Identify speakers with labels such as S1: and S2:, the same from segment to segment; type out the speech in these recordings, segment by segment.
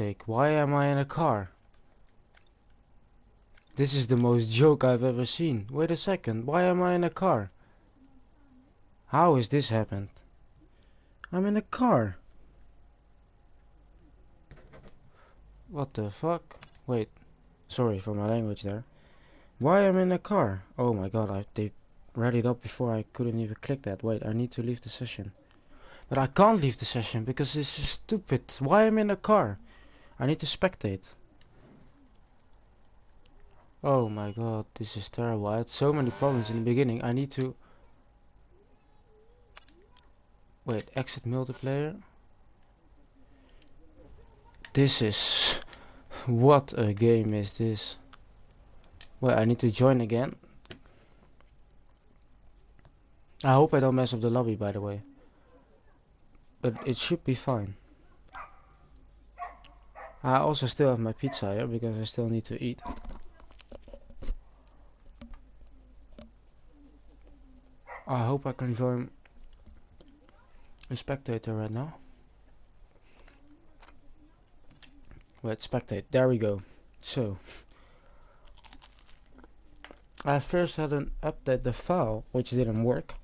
S1: sake, why am I in a car? This is the most joke I've ever seen. Wait a second, why am I in a car? How has this happened? I'm in a car. What the fuck? Wait, sorry for my language there. Why am I in a car? Oh my god, they read it up before I couldn't even click that. Wait, I need to leave the session. But I can't leave the session because this is stupid. Why am I in a car? I need to spectate. Oh my god, this is terrible. I had so many problems in the beginning. I need to... Wait, exit multiplayer. This is... What a game is this? Well, I need to join again. I hope I don't mess up the lobby, by the way. But it should be fine. I also still have my pizza here because I still need to eat. I hope I can join a spectator right now. Wait, spectate. There we go. So, I first had an update the file, which didn't work.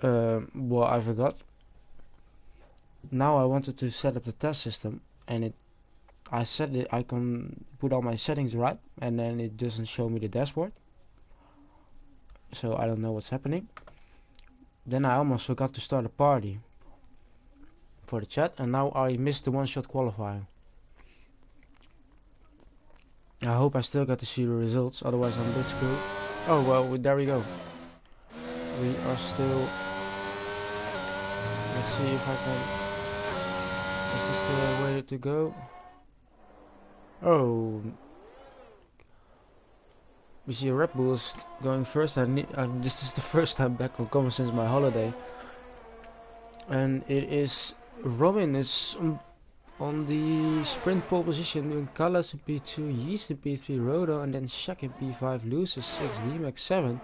S1: Well, I forgot. Now I wanted to set up the test system, and I said it. I can put all my settings right, and then it doesn't show me the dashboard. So I don't know what's happening. Then I almost forgot to start a party for the chat, and now I missed the one-shot qualifying. I hope I still get to see the results, otherwise I'm a bit screwed. Oh well, there we go. We are still... Let's see if I can... Is this the way to go? Oh... We see Red Bull is going first. This is the first time back on common since my holiday. And it is... Robin is on the sprint pole position, doing Callas in P2, Yeast in P3, Rodo, and then Shaq in P5, Lucis 6, D-Max 7.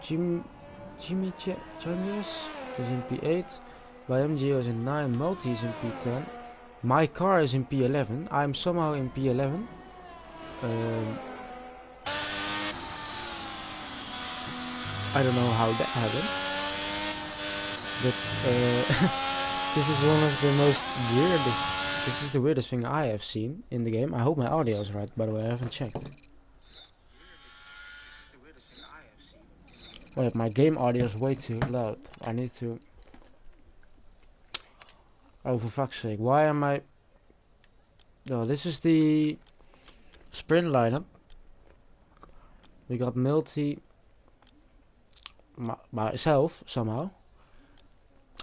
S1: Jimmy Chanias is in P8, YMGO is in 9, Multi is in P10, my car is in P11, I'm somehow in P11. I don't know how that happened, but this is one of the most weirdest, this is the weirdest thing I have seen in the game. I hope my audio is right, by the way, I haven't checked. Wait, my game audio is way too loud. I need to... Oh, for fuck's sake, why am I... No, this is the sprint lineup. We got Multi... myself, somehow.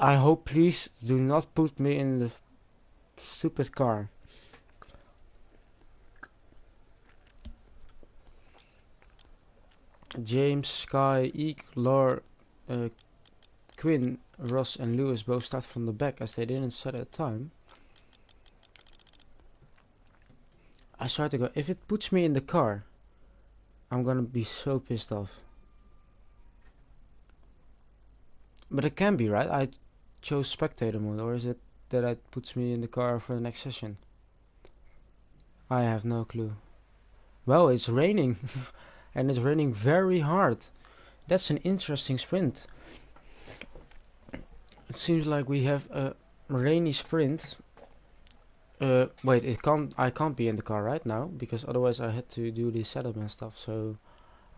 S1: I hope, please, do not put me in the stupid car. James, Sky, Eek, Lore, Quinn, Ross and Lewis both start from the back as they didn't set a time. I try to go. If it puts me in the car, I'm gonna be so pissed off. But it can be, right? I chose spectator mode, or is it that it puts me in the car for the next session? I have no clue. Well, it's raining. And it's raining very hard. That's an interesting sprint. It seems like we have a rainy sprint. Wait, I can't be in the car right now, because otherwise I had to do the setup and stuff, so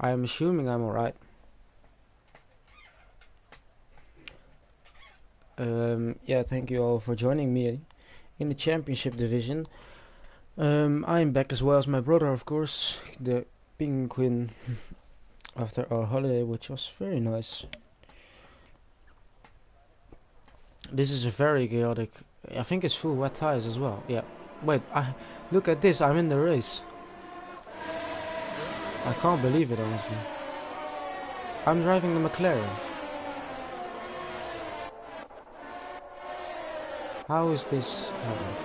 S1: I am assuming I'm alright. Yeah, thank you all for joining me in the championship division. I'm back as well as my brother, of course, the penguin, after our holiday, which was very nice. This is a very chaotic... I think it's full wet tires as well. Yeah. Wait, look at this, I'm in the race. I can't believe it, honestly. I'm driving the McLaren. How is this happened?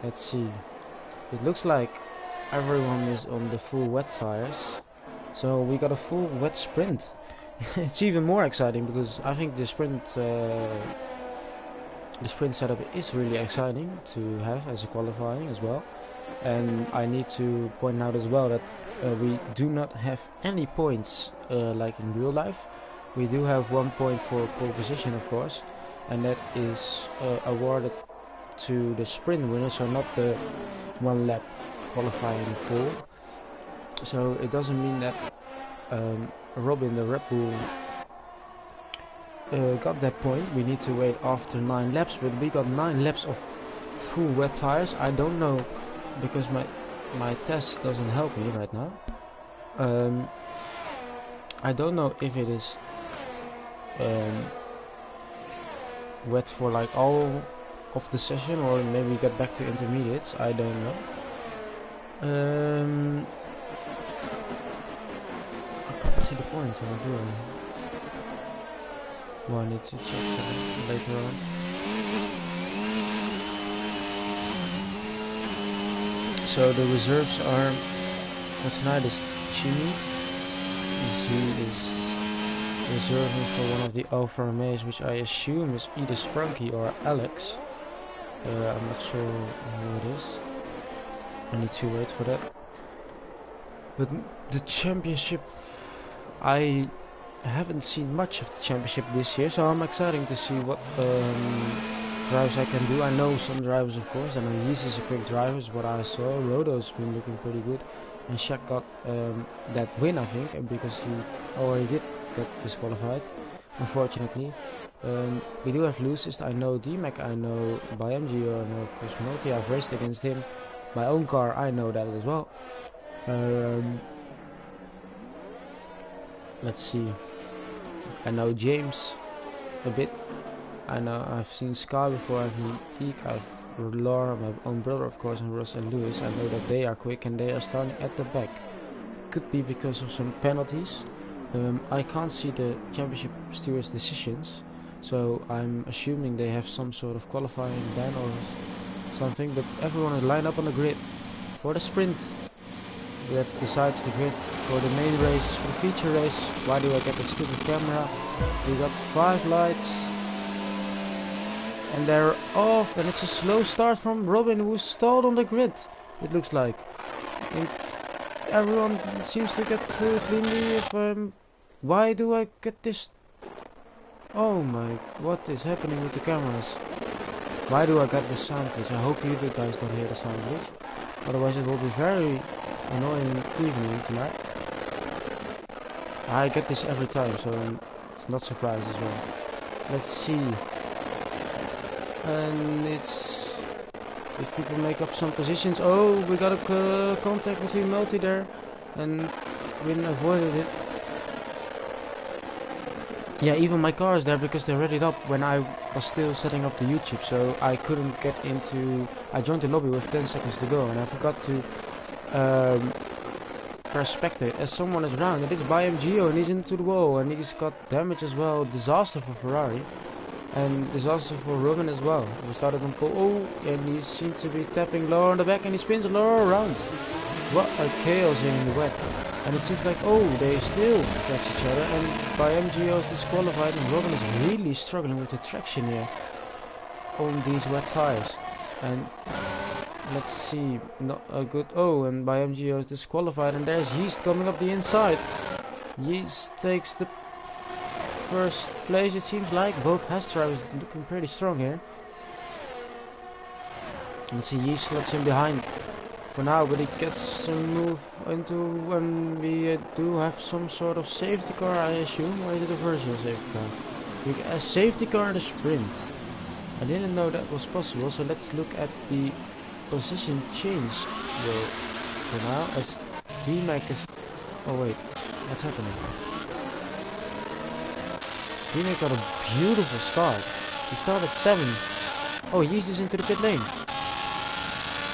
S1: Let's see. It looks like everyone is on the full wet tires. So we got a full wet sprint. It's even more exciting because I think the sprint the sprint setup is really exciting to have as a qualifying as well. And I need to point out as well that we do not have any points like in real life. We do have 1 point for pole position, of course, and that is awarded to the sprint winner, so not the 1 lap qualifying pole. So it doesn't mean that Robin, the Red Bull, got that point. We need to wait after 9 laps, but we got 9 laps of full wet tires. I don't know, because my test doesn't help me right now. I don't know if it is wet for like all of the session, or maybe get back to intermediates. I don't know. I can't see the points. How do I? Well, I need to check that later on. So the reserves are for tonight is Chini. He is reserving for one of the Alfa Romeos, which I assume is either Sprunky or Alex. I'm not sure who it is. I need to wait for that. But the championship, I haven't seen much of the championship this year, so I'm excited to see what drives I can do. I know some drivers, of course. I know Yeast is a quick driver, is what I saw. Rodo's been looking pretty good, and Shaq got that win, I think, because he already did get disqualified, unfortunately. We do have losers. I know D-Mac, I know ByMGO, I know of course Multi. I've raced against him. My own car, I know that as well. Let's see. I know James a bit. I know I've seen Sky before. I've seen Eek. I've Laura, my own brother, of course, and Russ and Lewis. I know that they are quick and they are starting at the back. Could be because of some penalties. I can't see the championship stewards' decisions, so I'm assuming they have some sort of qualifying ban or something. But everyone is lined up on the grid for the sprint. That decides the grid for the main race, for the feature race. Why do I get the stupid camera? We got 5 lights. And they're off, and it's a slow start from Robin, who is stalled on the grid, it looks like. And everyone seems to get through cleanly. Why do I get this? Oh my, what is happening with the cameras? Why do I get this sound glitch? I hope you guys don't hear the sound glitch. Otherwise it will be very annoying evening tonight. I get this every time, so I'm not surprised as well. Let's see. And it's, if people make up some positions. Oh, we got a contact between Multi there, and Win avoided it. Yeah, even my car is there because they readied up when I was still setting up the YouTube, so I couldn't get into. I joined the lobby with 10 seconds to go, and I forgot to press spectate as someone is around. It is ByMGO, and he's into the wall, and he's got damage as well. Disaster for Ferrari. And disaster for Robin as well. We started on pole. Oh, and he seems to be tapping Laura on the back, and he spins Laura around. What a chaos here in the wet. And it seems like, oh, they still catch each other, and ByMGO is disqualified, and Robin is really struggling with the traction here on these wet tires. And let's see, not a good. Oh, and ByMGO is disqualified, and there's Yeast coming up the inside. Yeast takes the first place, it seems like. Both Haas drivers looking pretty strong here. Let's see, Yeast lets him behind for now, but he gets some move into when we do have some sort of safety car, I assume, or is it a virtual safety car? We get a safety car in the sprint. I didn't know that was possible, so let's look at the position change for now, as D-Mac is. Oh wait, what's happening? D-Mac got a beautiful start. He started 7th. Oh, Yeast is into the pit lane.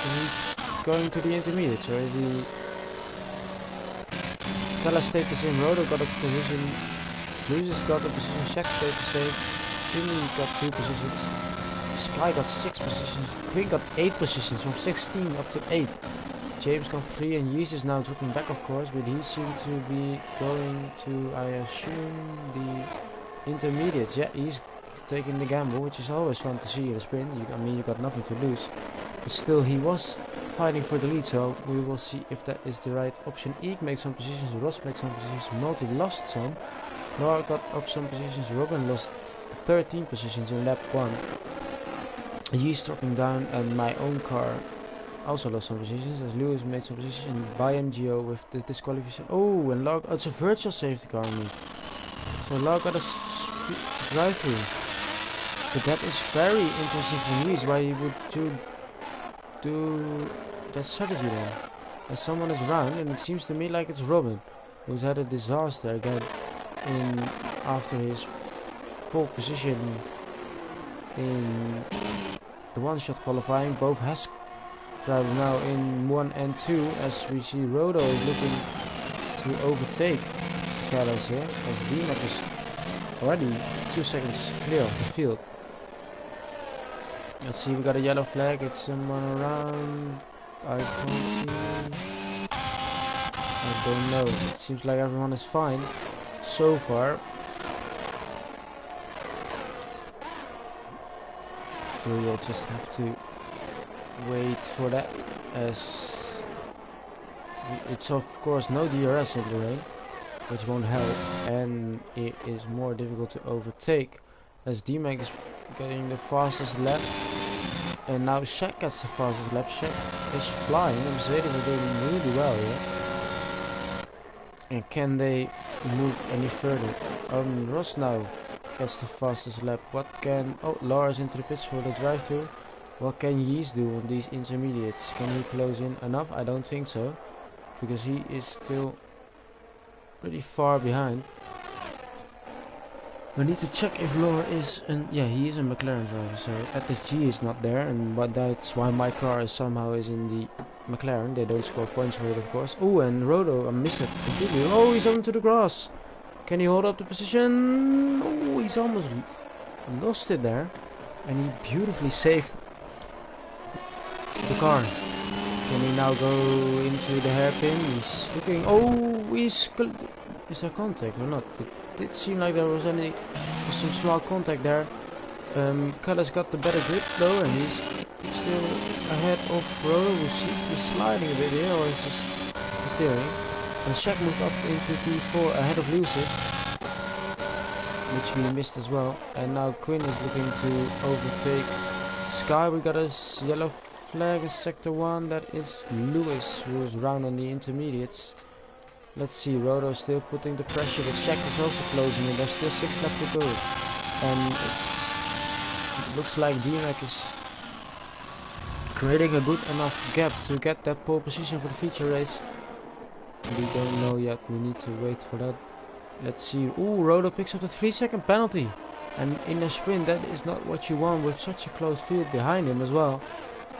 S1: Is he going to the intermediate, or is he? Kella stayed the same. Rodo got a position. Lewis got a position. Shaq stayed the same. Jimmy got 2 positions. Sky got 6 positions. Quinn got 8 positions, from 16 up to 8. James got 3, and Yeast is now dropping back, of course, but he seemed to be going to, I assume, the intermediates. Yeah, he's taking the gamble, which is always fun to see in a sprint. I mean, you got nothing to lose. But still, he was fighting for the lead, so we will see if that is the right option. Eek makes some positions, Ross makes some positions, Multi lost some. Laura got up some positions, Robin lost 13 positions in lap 1. He's dropping down, and my own car also lost some positions, as Lewis made some positions, and by MGO with the disqualification. Oh, and Laura, it's a virtual safety car on me. So Laura got a drive-through. But that is very interesting for me, is why he would do that strategy then. As someone is around, and it seems to me like it's Robin, who's had a disaster again after his pole position in the one-shot qualifying. Both has driver now in 1 and 2, as we see Rodo is looking to overtake Callas here, as DMAC is already 2 seconds clear of the field. Let's see, we got a yellow flag, it's someone around, I can't see, I don't know, it seems like everyone is fine so far. We'll just have to wait for that, as it's of course no DRS in the rain, which won't help, and it is more difficult to overtake, as DMAC is getting the fastest lap, and now Shaq gets the fastest lap. Shaq is flying, and Mercedes are doing really well here. And can they move any further? Ross now gets the fastest lap. What can... Oh, Laura's into the pits for the drive-through. What can Yeez do on these intermediates? Can he close in enough? I don't think so, because he is still pretty far behind. We need to check if Laura is... yeah, he is a McLaren driver, so FSG is not there, but that's why my car is somehow in the McLaren. They don't score points for it, of course. Oh, and Rodo, I missed it completely. Oh, he's onto the grass. Can he hold up the position? Oh, he's almost lost it there. And he beautifully saved the car. Can he now go into the hairpin? He's looking... Oh, is there contact or not? It did seem like there was some small contact there. Callas got the better grip though, and he's still ahead of Rodo, who seems to be sliding a bit here, or is just steering. And Shaq moved up into P4 ahead of Lucis, which we missed as well. And now Quinn is looking to overtake Sky. We got a yellow flag in sector 1. That is Lewis, who is round on the intermediates. Let's see, Rodo is still putting the pressure, but Shaq is also closing in. There's still 6 laps to go. And it looks like DMAC is creating a good enough gap to get that pole position for the feature race. We don't know yet, we need to wait for that. Let's see. Ooh, Rodo picks up the 3-second penalty. And in a sprint, that is not what you want with such a close field behind him as well.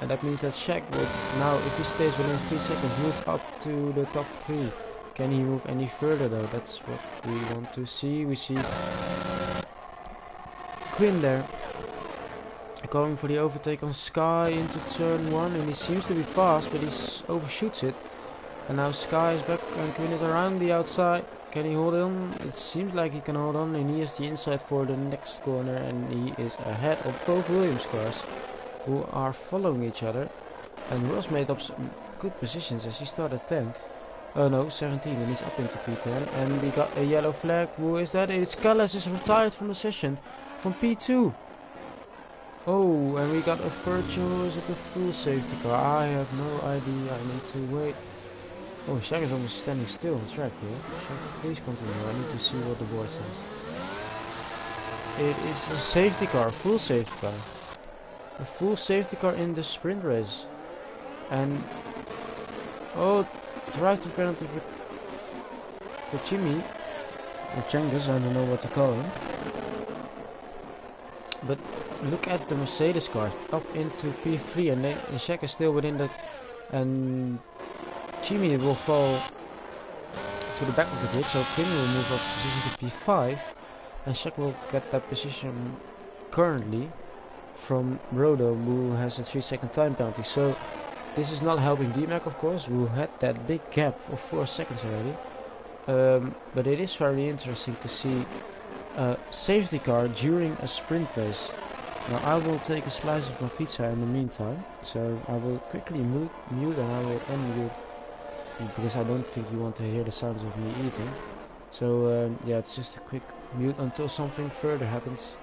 S1: And that means that Shaq would now, if he stays within 3 seconds, move up to the top 3. Can he move any further though? That's what we want to see. We see Quinn there going for the overtake on Sky into turn 1, and he seems to be fast, but he overshoots it. And now Sky is back and Quinn is around the outside. Can he hold on? It seems like he can hold on, and he has the inside for the next corner, and he is ahead of both Williams cars, who are following each other. And Ross made up some good positions as he started 10th. Oh no, 17, and he's up into P10. And we got a yellow flag. Who is that? It's Callas is retired from the session from P2. Oh, and we got a virtual, is it a full safety car? I have no idea, I need to wait. Oh, Shaq is almost standing still on track here. Shaq, please continue, I need to see what the board says. It is a safety car, full safety car. A full safety car in the sprint race. And... oh, drive-through penalty for Jimmy. Or Cengiz, I don't know what to call him. But look at the Mercedes cars up into P3, and Shaq is still within that, and Jimmy will fall to the back of the grid, so Quinn will move up position to P5, and Shaq will get that position currently from Rodo, who has a 3-second time penalty. So this is not helping DMAC, of course, who had that big gap of 4 seconds already. But it is very interesting to see safety car during a sprint race. Now I will take a slice of my pizza in the meantime, so I will quickly mute and I will unmute because I don't think you want to hear the sounds of me eating. So yeah, it's just a quick mute until something further happens.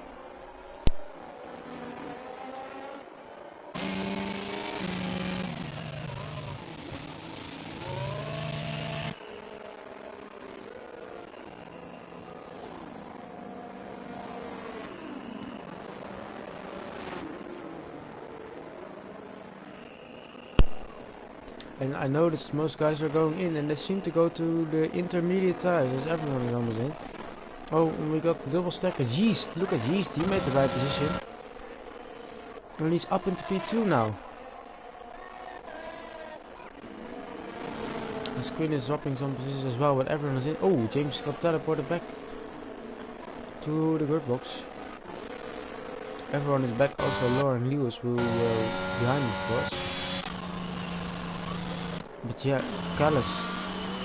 S1: And I noticed most guys are going in and they seem to go to the intermediate tires as everyone is almost in. Oh, and we got double stacker Yeast. Look at Yeast, he made the right decision. And he's up into P2 now. The screen is dropping some positions as well, but everyone is in. Oh, James got teleported back to the grid box. Everyone is back, also Laura and Lewis who were behind of course. But yeah, Callis,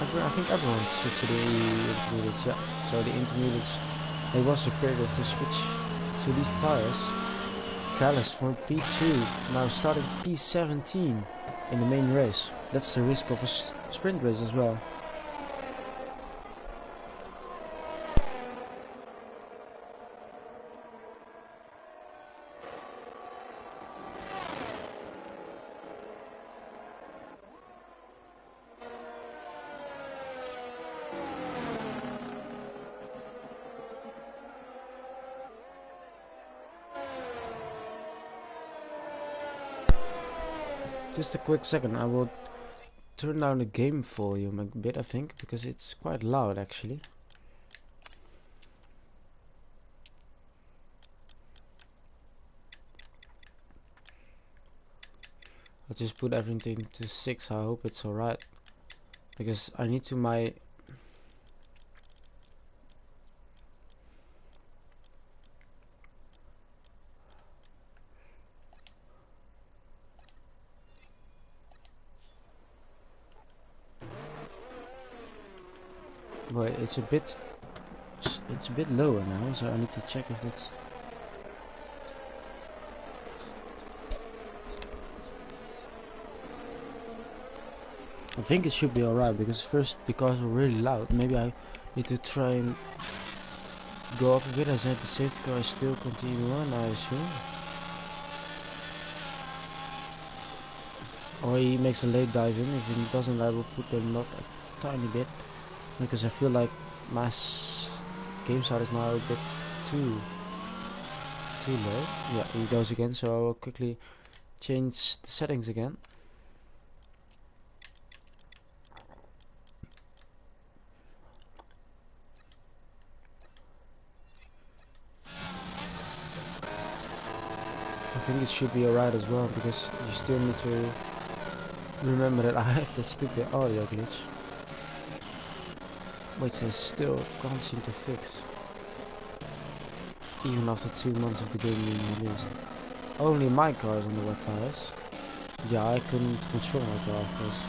S1: I think everyone switched to the intermediates, yeah. So the intermediates, it was a period to switch to these tires. Callis from P2, now starting P17 in the main race. That's the risk of a sprint race as well. Just a quick second, I will turn down the game volume a bit, I think, because it's quite loud actually. I'll just put everything to 6, I hope it's alright. Because I need to my... Wait, it's a bit lower now, so I need to check if it's... I think it should be alright, because first the cars were really loud. Maybe I need to try and go up a bit as I have the safety car still continue on, I assume. Or he makes a late dive in. If he doesn't, I will put the knock a tiny bit, because I feel like my game sound is now a bit too low. Yeah, he goes again, so I will quickly change the settings again. I think it should be alright as well, because you still need to remember that I have that stupid audio glitch, which I still can't seem to fix, even after 2 months of the game being released. Only my car is on the wet tires. Yeah, I couldn't control my car, of course.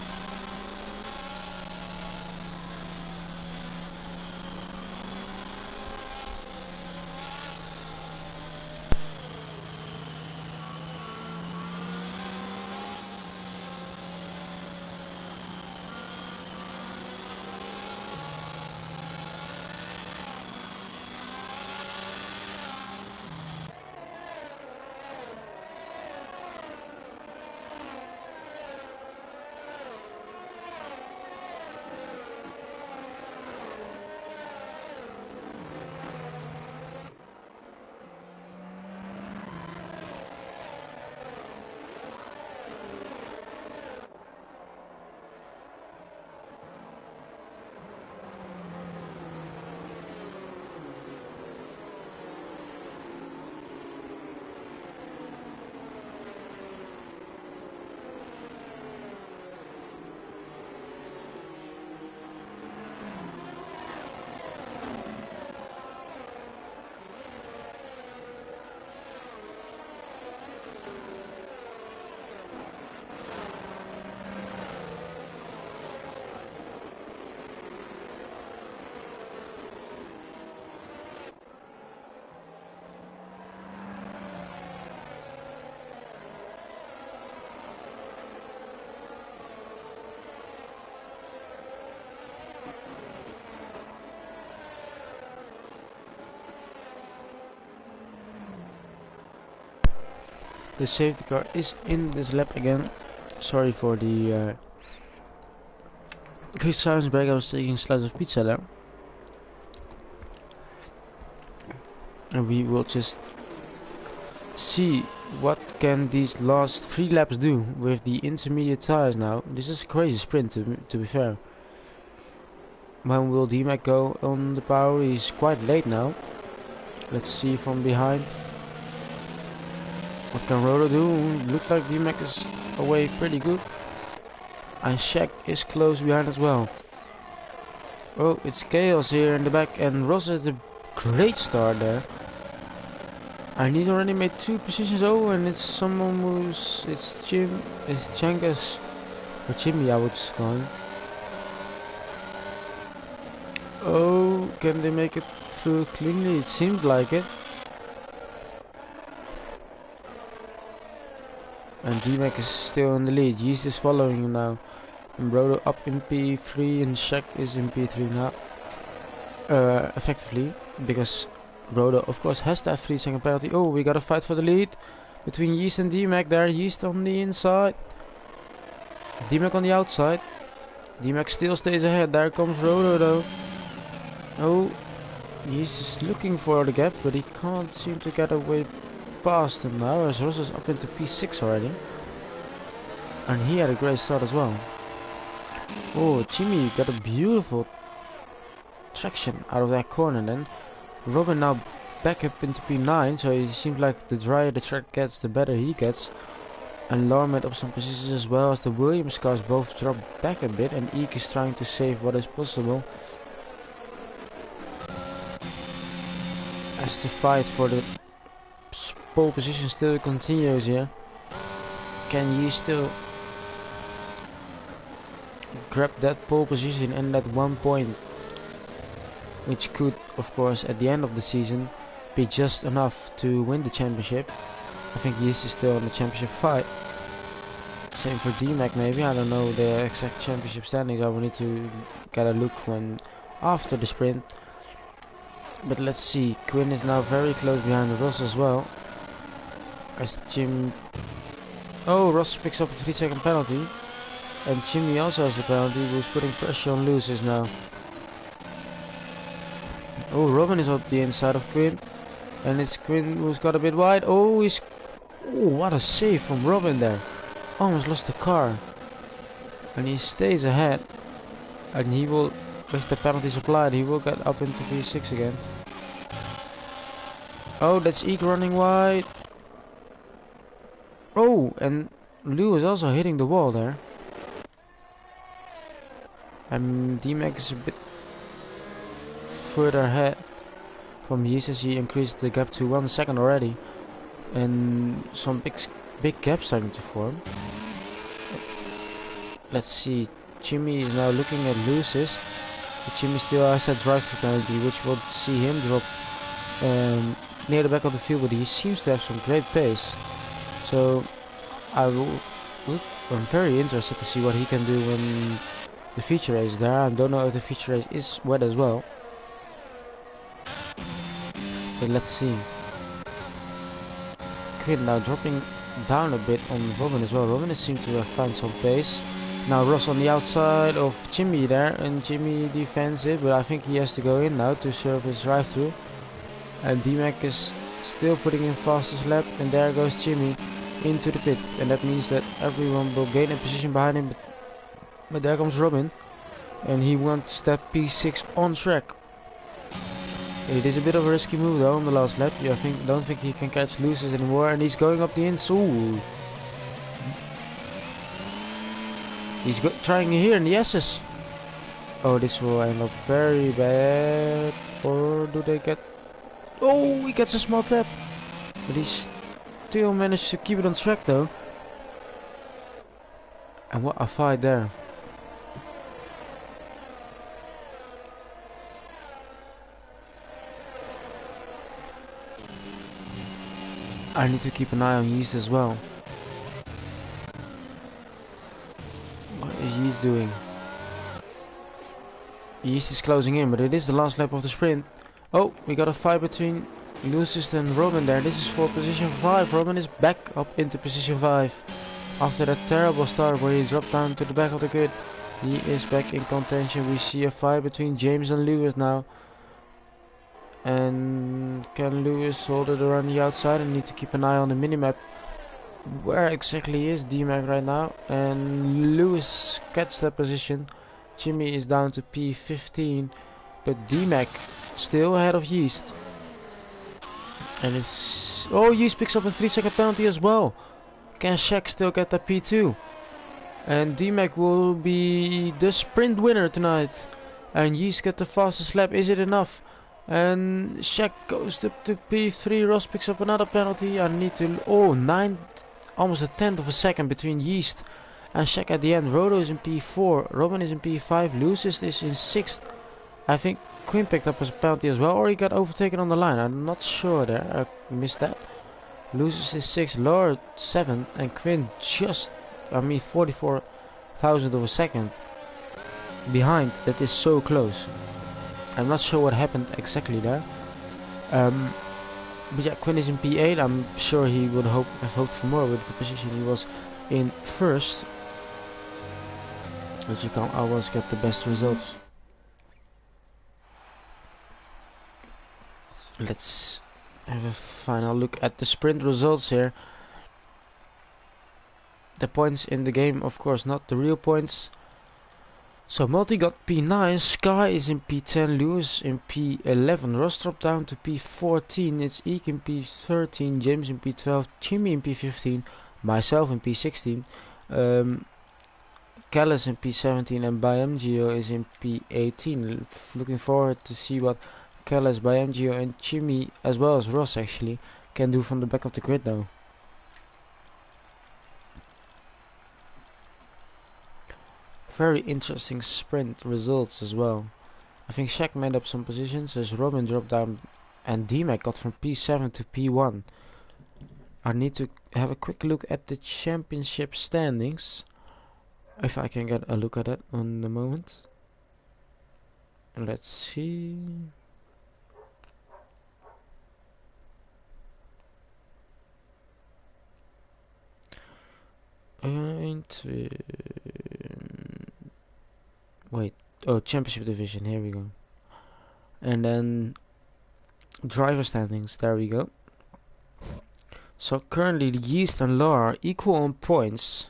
S1: The safety car is in this lap again. Sorry for the quick silence break. I was taking a slice of pizza there. And we will just see what can these last 3 laps do with the intermediate tires now. This is a crazy sprint to be fair. When will D-Mac go on the power? He's quite late now. Let's see from behind. What can Rodo do? Looks like D-Mac is away pretty good. And Shaq is close behind as well. Oh, it's chaos here in the back, and Ross has a great start there. And he's already made 2 positions over, and it's someone who's... it's Changas, or Jimmy I would call him. Oh, can they make it through cleanly? It seemed like it. And D-Mac is still in the lead. Yeast is following him now. And Brodo up in P3 and Shaq is in P3 now. Effectively, because Brodo of course has that 3-second penalty. Oh, we got a fight for the lead between Yeast and D-Mac there. Yeast on the inside, D-Mac on the outside. D-Mac still stays ahead. There comes Rodo though. Oh, Yeast is looking for the gap, but he can't seem to get away past him now, as Ross is up into P6 already. And he had a great start as well. Oh, Jimmy got a beautiful traction out of that corner then. Robin now back up into P9, so it seems like the drier the track gets, the better he gets. And Lauren made up some positions as well, as the Williams cars both drop back a bit, and Eek is trying to save what is possible. As the fight for the pole position still continues here. Can you still grab that pole position and that 1 point, which could of course at the end of the season be just enough to win the championship? I think Yeast is still in the championship fight. Same for D-Mac maybe, I don't know the exact championship standings. I will need to get a look when after the sprint. But let's see, Quinn is now very close behind Ross as well. As Jim... Oh, Ross picks up a 3-second penalty. And Jimmy also has a penalty, who's putting pressure on Lucis now. Oh, Robin is up the inside of Quinn. And it's Quinn who's got a bit wide. Oh, he's... Oh, what a save from Robin there. Almost lost the car. And he stays ahead. And he will, with the penalties applied, he will get up into P6 again. Oh, that's Eek running wide. Oh, and Lou is also hitting the wall there. And D-Mac is a bit further ahead from Yeast as he increased the gap to 1 second already. And some big gaps starting to form. Let's see, Jimmy is now looking at Lucis. But Jimmy still has that drive-through penalty, which will see him drop near the back of the field, but he seems to have some great pace. So I'm very interested to see what he can do when the feature race is there. I don't know if the feature race is wet as well, but let's see. Quinn now dropping down a bit on Robin as well. Robin seems to have found some pace. Now Ross on the outside of Jimmy there, and Jimmy defends it, but I think he has to go in now to serve his drive-through. And D-Mac is still putting in fastest lap, and there goes Jimmy into the pit, and that means that everyone will gain a position behind him. But there comes Robin, and he wants to step P6 on track. It is a bit of a risky move though on the last lap. I don't think he can catch Lucis anymore, and he's going up the inside. He's trying here in the S's. Oh, this will end up very bad. Or do they get... Oh, he gets a small tap. But he still managed to keep it on track though. And what a fight there. I need to keep an eye on Yeast as well. What is Yeast doing? Yeast is closing in, but it is the last lap of the sprint. Oh, we got a fight between Loses then Robin there. This is for position 5. Robin is back up into position 5. After that terrible start where he dropped down to the back of the grid. He is back in contention. We see a fight between James and Lewis now. And can Lewis hold it around the outside? I need to keep an eye on the minimap. Where exactly is D-Mac right now? And Lewis gets that position. Jimmy is down to P15. But D-Mac still ahead of Yeast. And it's... Oh, Yeast picks up a 3-second penalty as well. Can Shaq still get that P2? And D-Mac will be the sprint winner tonight. And Yeast get the fastest lap. Is it enough? And Shaq goes up to P3. Ross picks up another penalty. I need to... Oh, 9... Almost a tenth of a second between Yeast and Shaq at the end. Rodo is in P4. Robin is in P5. Lucis is in 6th. I think Quinn picked up a penalty as well. Or he got overtaken on the line. I'm not sure there. I missed that. Lucis is 6th. Laura 7th. And Quinn just... 44,000 of a second behind. That is so close. I'm not sure what happened exactly there. But yeah, Quinn is in P8. I'm sure he would have hoped for more with the position he was in first. But you can't always get the best results. Let's have a final look at the sprint results here. The points in the game, of course, not the real points. So Multi got P9, Sky is in P10, Lewis in P11, Ross dropped down to P14, it's Eek in P13, James in P12, Jimmy in P15, myself in P16, Callis in P17 and ByMGO is in P18. Looking forward to see what Callis, ByMGO and Jimmy, as well as Ross actually, can do from the back of the grid though. Very interesting sprint results as well. I think Shaq made up some positions as Robin dropped down and D-Mac got from P7 to P1. I need to have a quick look at the championship standings. If I can get a look at it on the moment. Let's see. Wait, oh, championship division, here we go. And then driver standings, there we go. So currently the Yeast and Laura are equal on points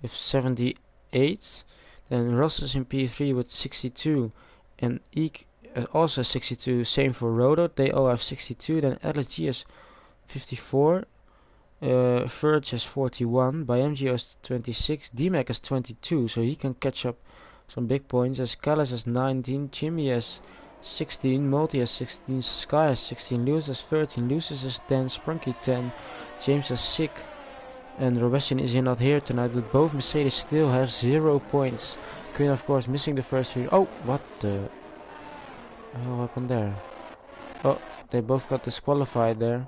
S1: with 78. Then Ross is in P3 with 62 and Eek also 62, same for Rodo, they all have 62. Then LSG has 54, Verge has 41, ByMGO has 26, D-Mac has 22, so he can catch up some big points, as Callis has 19, Jimmy has 16, Multi has 16, Sky has 16, Lewis has 13, Lucis has 10, Sprunky 10, James has 6, and Robestian is not here tonight, but both Mercedes still have 0 points. Quinn, of course, missing the first 3. Oh, what the hell happened there? Oh, they both got disqualified there.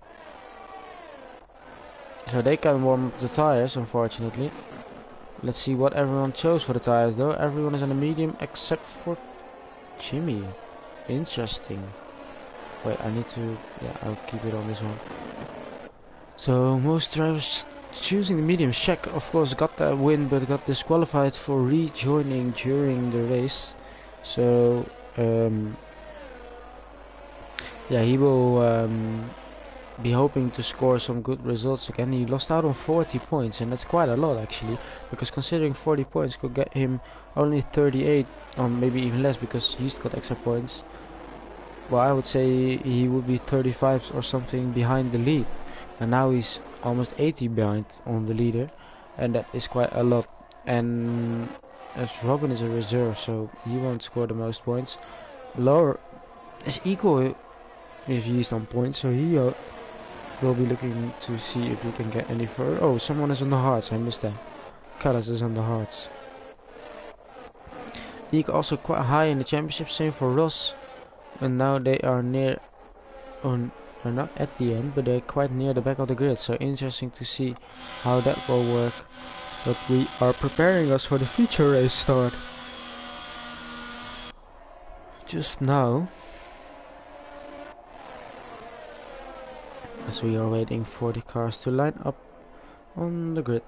S1: So they can warm up the tires, unfortunately. Let's see what everyone chose for the tires though. Everyone is on a medium except for Jimmy. Interesting. Wait, I need to... Yeah, I'll keep it on this one. So most drivers choosing the medium. Shaq, of course, got that win but got disqualified for rejoining during the race. So, yeah, he will... be hoping to score some good results again. He lost out on 40 points and that's quite a lot actually, because considering 40 points could get him only 38 or maybe even less because he's got extra points. Well, I would say he would be 35 or something behind the lead, and now he's almost 80 behind on the leader, and that is quite a lot. And as Robin is a reserve, so he won't score the most points. Lower is equal if he's on points, so he we'll be looking to see if we can get any further. Oh, someone is on the hearts, I missed that. Callis is on the hearts. Eek also quite high in the championship, same for Ross. And now they are near, or are not at the end, but they're quite near the back of the grid. So interesting to see how that will work. But we are preparing us for the feature race start. Just now. as we are waiting for the cars to line up on the grid.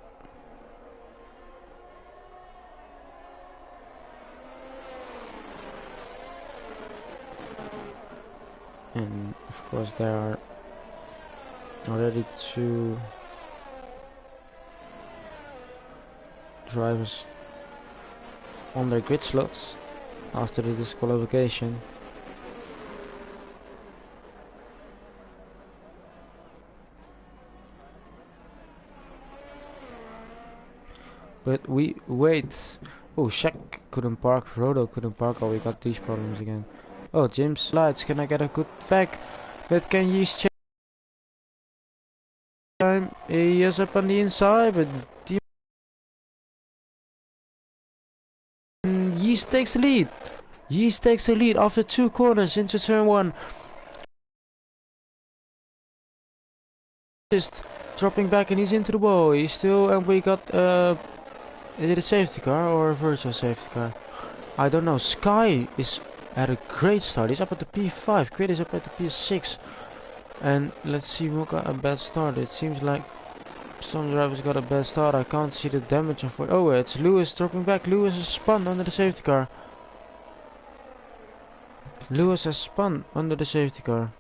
S1: And of course there are already 2 drivers on their grid slots after the disqualification. But we wait. Oh, Shaq couldn't park, Rodo couldn't park. Oh, we got these problems again. Oh, Jim's lights. Can I get a good back? But can you check time? He is up on the inside, but Yeast takes the lead. Yeast takes the lead after 2 corners into turn 1. Just dropping back and he's into the wall. He's still, and we got is it a safety car or a virtual safety car? I don't know. Sky is at a great start. He's up at the P5. Quid is up at the P6. And let's see who got a bad start. It seems like some drivers got a bad start. I can't see the damage of it. Oh, it's Lewis dropping back. Lewis has spun under the safety car. Lewis has spun under the safety car.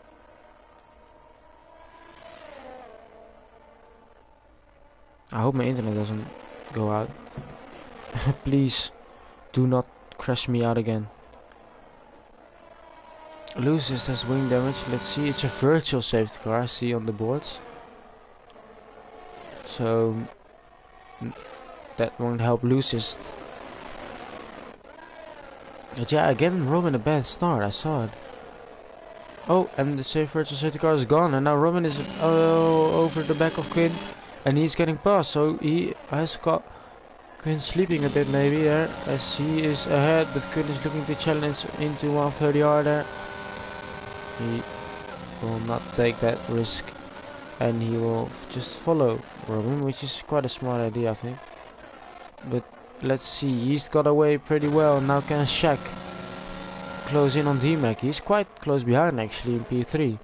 S1: I hope my internet doesn't go out. Please do not crash me out again. Lewis has wing damage. Let's see, it's a virtual safety car I see on the boards. So that won't help Lewis. But yeah, again Robin a bad start, I saw it. Oh, and the safe virtual safety car is gone, and now Robin is over the back of Quinn, and he's getting past, so he has got Quinn sleeping a bit maybe there, as he is ahead, but Quinn is looking to challenge into 130R there. He will not take that risk, and he will just follow Robin, which is quite a smart idea I think. But let's see, he's got away pretty well. Now can Shaq close in on D-Mac? He's quite close behind actually in P3.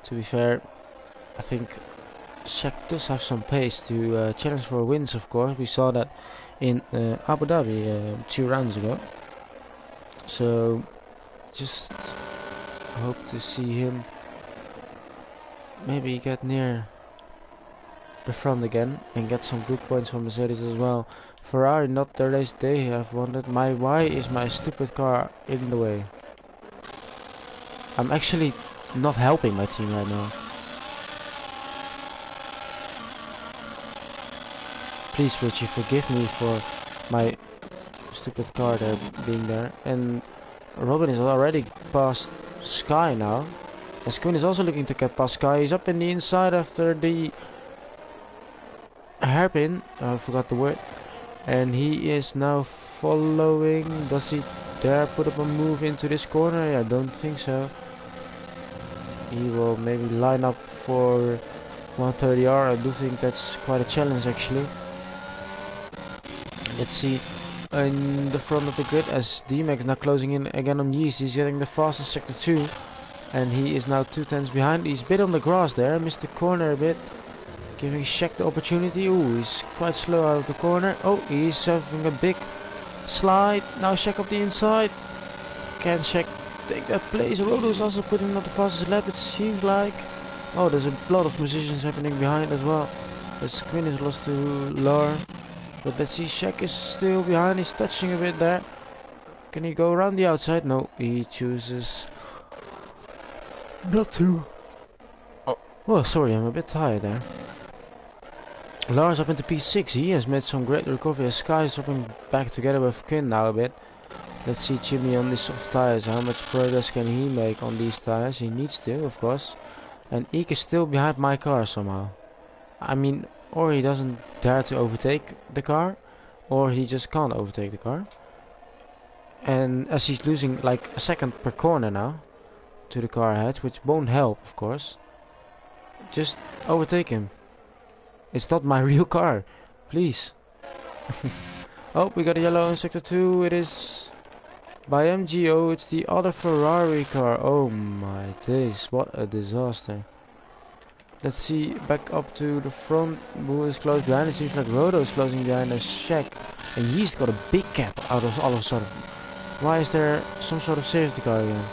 S1: To be fair, I think Shaq does have some pace to challenge for wins, of course. We saw that in Abu Dhabi 2 rounds ago. So just hope to see him maybe get near the front again and get some good points for Mercedes as well. Ferrari, not the race they have wanted. Why is my stupid car in the way? I'm actually not helping my team right now. Please Richie, forgive me for my stupid car there being there. And Robin is already past Sky now. As Quinn is also looking to get past Sky. He's up in the inside after the hairpin. I forgot the word. And he is now following. Does he dare put up a move into this corner? I don't think so. He will maybe line up for 130R. I do think that's quite a challenge actually. Let's see in the front of the grid as D-Mac is now closing in again on Yeast. He's getting the fastest sector 2 and he is now 2 tenths behind. He's a bit on the grass there, missed the corner a bit, giving Shaq the opportunity. Ooh, he's quite slow out of the corner. Oh, he's having a big slide. Now Shaq up the inside. Can Shaq take that place? Rodo's also putting on the fastest lap, it seems like. Oh, there's a lot of positions happening behind as well. As Quinn is lost to Lar. But let's see, Shaq is still behind, he's touching a bit there. Can he go around the outside? No, he chooses not to. Oh, sorry, I'm a bit tired there. Lars up into P6, he has made some great recovery as Sky is dropping back together with Quinn now a bit. Let's see Jimmy on these soft tires, how much progress can he make on these tires? He needs to, of course. And Eek is still behind my car somehow. I mean, or he doesn't dare to overtake the car, or he just can't overtake the car. And as he's losing like a second per corner now to the car ahead, which won't help of course, just overtake him. It's not my real car, please. Oh, we got a yellow in sector 2. It is by MGO, it's the other Ferrari car. Oh my days, what a disaster. Let's see, back up to the front. Who is close behind? It seems like Roto is closing behind a Shack. And he's got a big gap out of all of a sudden. Why is there some sort of safety car again?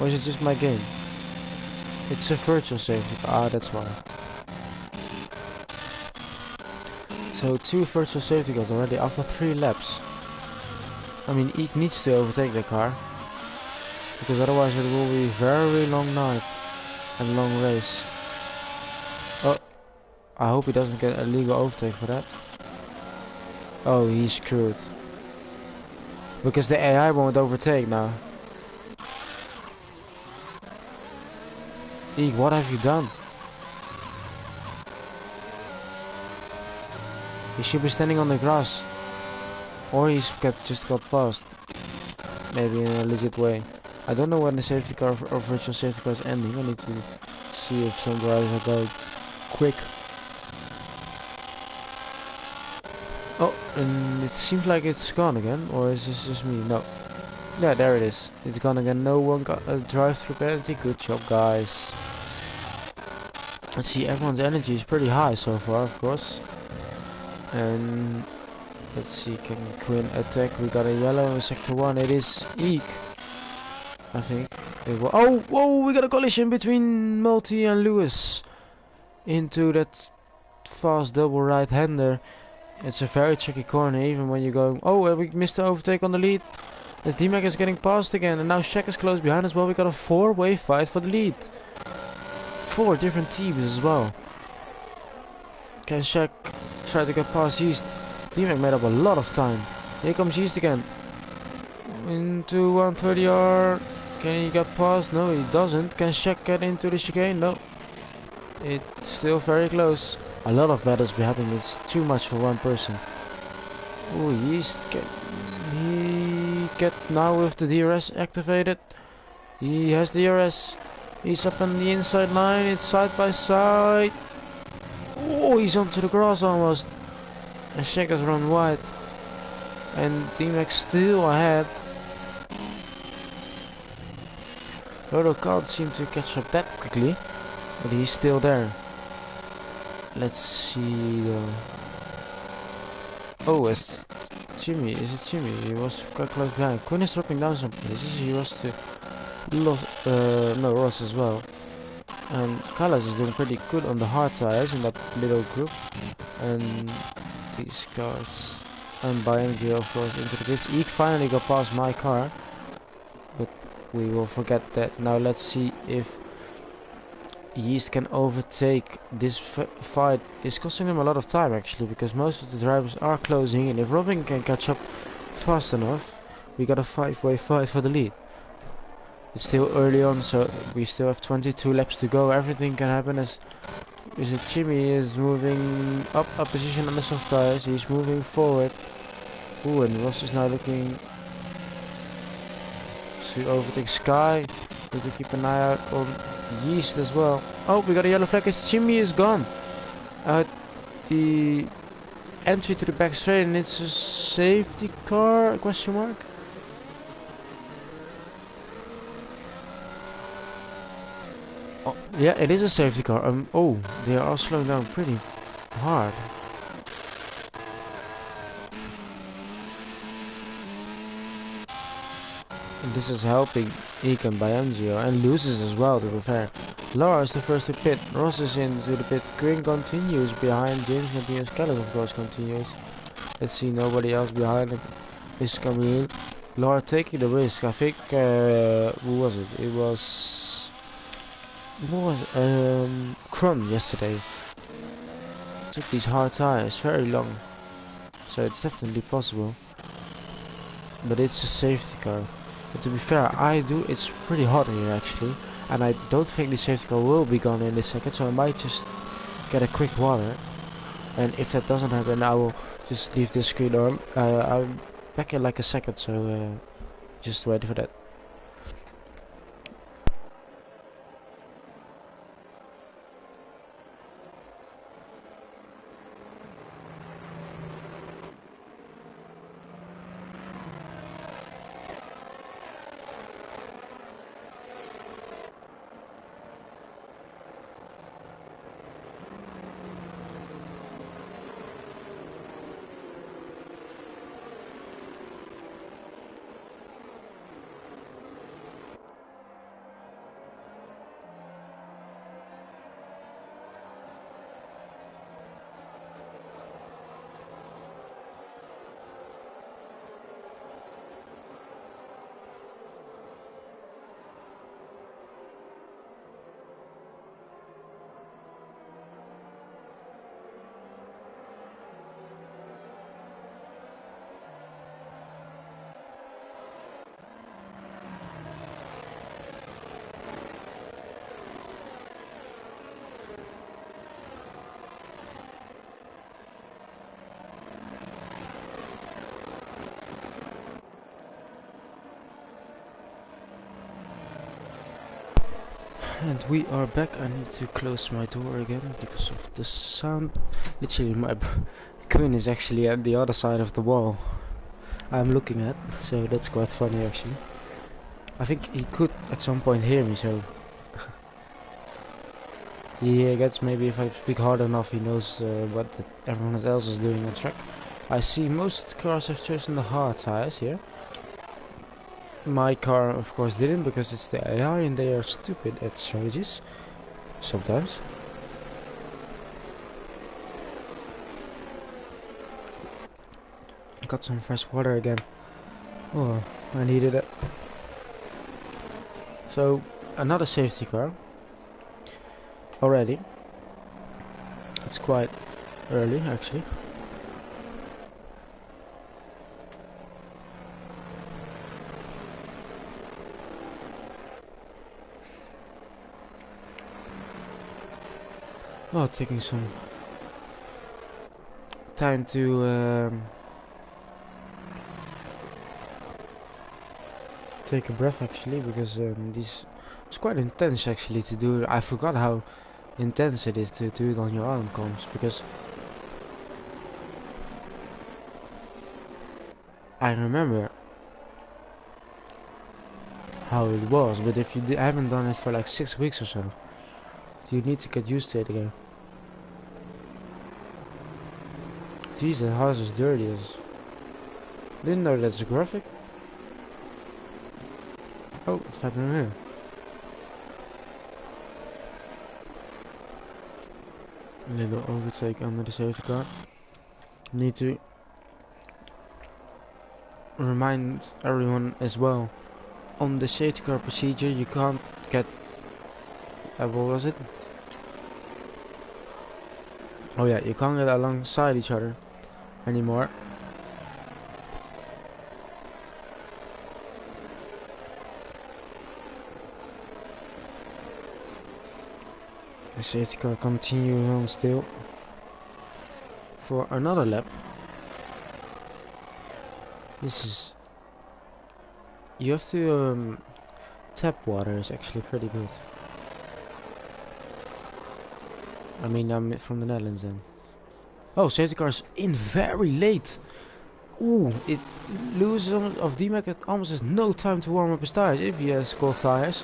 S1: Or is it just my game? It's a virtual safety car. Ah, that's why. So 2 virtual safety cars already after 3 laps. I mean, Eek needs to overtake the car. Because otherwise it will be a very long night. And long race. Oh, I hope he doesn't get a legal overtake for that. Oh, he's screwed. Because the AI won't overtake now. Eek, what have you done? He should be standing on the grass. Or he's just got past. Maybe in a legit way. I don't know when the safety car or virtual safety car is ending. I need to see if some drivers are going quick. Oh, and it seems like it's gone again. Or is this just me? No. Yeah, there it is. It's gone again. No one got a drive-through penalty. Good job, guys. Let's see, everyone's energy is pretty high so far, of course. And let's see, can Quinn attack? We got a yellow in sector 1. It is Eek, I think. Oh, whoa, we got a collision between Multi and Lewis into that fast double right-hander. It's a very tricky corner, even when you're going. Oh, we missed the overtake on the lead. As D-Mac is getting past again, and now Shaq is close behind as well. We got a 4-way fight for the lead. 4 different teams as well. Can Shaq try to get past Yeast? D-Mac made up a lot of time. Here comes Yeast again. Into 130R. Can he get past? No, he doesn't. Can Shaq get into the chicane? No. It's still very close. A lot of battles be happening. It's too much for one person. Oh, Yeast. Can he get now with the DRS activated? He has DRS. He's up on the inside line. It's side by side. Oh, he's onto the grass almost. And Shaq has run wide. And D-Mac still ahead. Roto can't seem to catch up that quickly. But he's still there. Let's see though. Oh, it's Jimmy. Is it Jimmy? He was quite close behind. Quinn is dropping down some places. He was to Ross as well. And Carlos is doing pretty good on the hard tires in that little group. And these cars. And by MG of course into the pits. Eek finally got past my car. But we will forget that. Now let's see if Yeast can overtake. This fight is costing him a lot of time actually, because most of the drivers are closing in. If Robin can catch up fast enough, we got a 5-way fight for the lead. It's still early on, so we still have 22 laps to go. Everything can happen. As is it Jimmy is moving up a position on the soft tires. He's moving forward. Ooh, and Ross is now looking to overtake Sky. Need to keep an eye out on Yeast as well. Oh, we got a yellow flag as Jimmy is gone. The entry to the back straight, and it's a safety car? Question mark. Oh, yeah, it is a safety car. Oh, they are slowing down pretty hard. And this is helping Ekan by MGO and loses as well, to be fair. Laura is the first to pit. Ross is into the pit. Quinn continues behind. James continues. Kellis of course continues. Let's see, nobody else behind him is coming in. Laura taking the risk. I think who was it? It was Kron yesterday. Took these hard tires very long, so it's definitely possible. But it's a safety car. But to be fair, it's pretty hot here actually, and I don't think the safety car will be gone in this second, so I might just get a quick water. And if that doesn't happen, I will just leave this screen on. I'll back in like a second, so just wait for that. And we are back. I need to close my door again because of the sound. Literally, my Quinn is actually at the other side of the wall I'm looking at, so that's quite funny actually. I think he could at some point hear me, so yeah, I guess maybe if I speak hard enough he knows what everyone else is doing on track. I see most cars have chosen the hard tires here. My car of course didn't, because it's the AI and they are stupid at strategies sometimes. Got some fresh water again. Oh, I needed it. So, another safety car. Already. It's quite early actually. Oh, taking some time to take a breath actually, because it's quite intense actually to do. I forgot how intense it is to do it on your own comms, because I remember how it was, but if you haven't done it for like 6 weeks or so, you need to get used to it again. Jeez, the house is dirty. Didn't know that's a graphic. Oh, what's happening here? A little overtake under the safety car. Need to remind everyone as well, on the safety car procedure you can't get what was it? Oh yeah, you can't get alongside each other anymore. The safety car continues on still for another lap. This is, you have to tap water is actually pretty good. I mean, I'm from the Netherlands then. Oh, safety car's in very late. Ooh, it loses of DMAC. It almost has no time to warm up his tires if he has cold tires.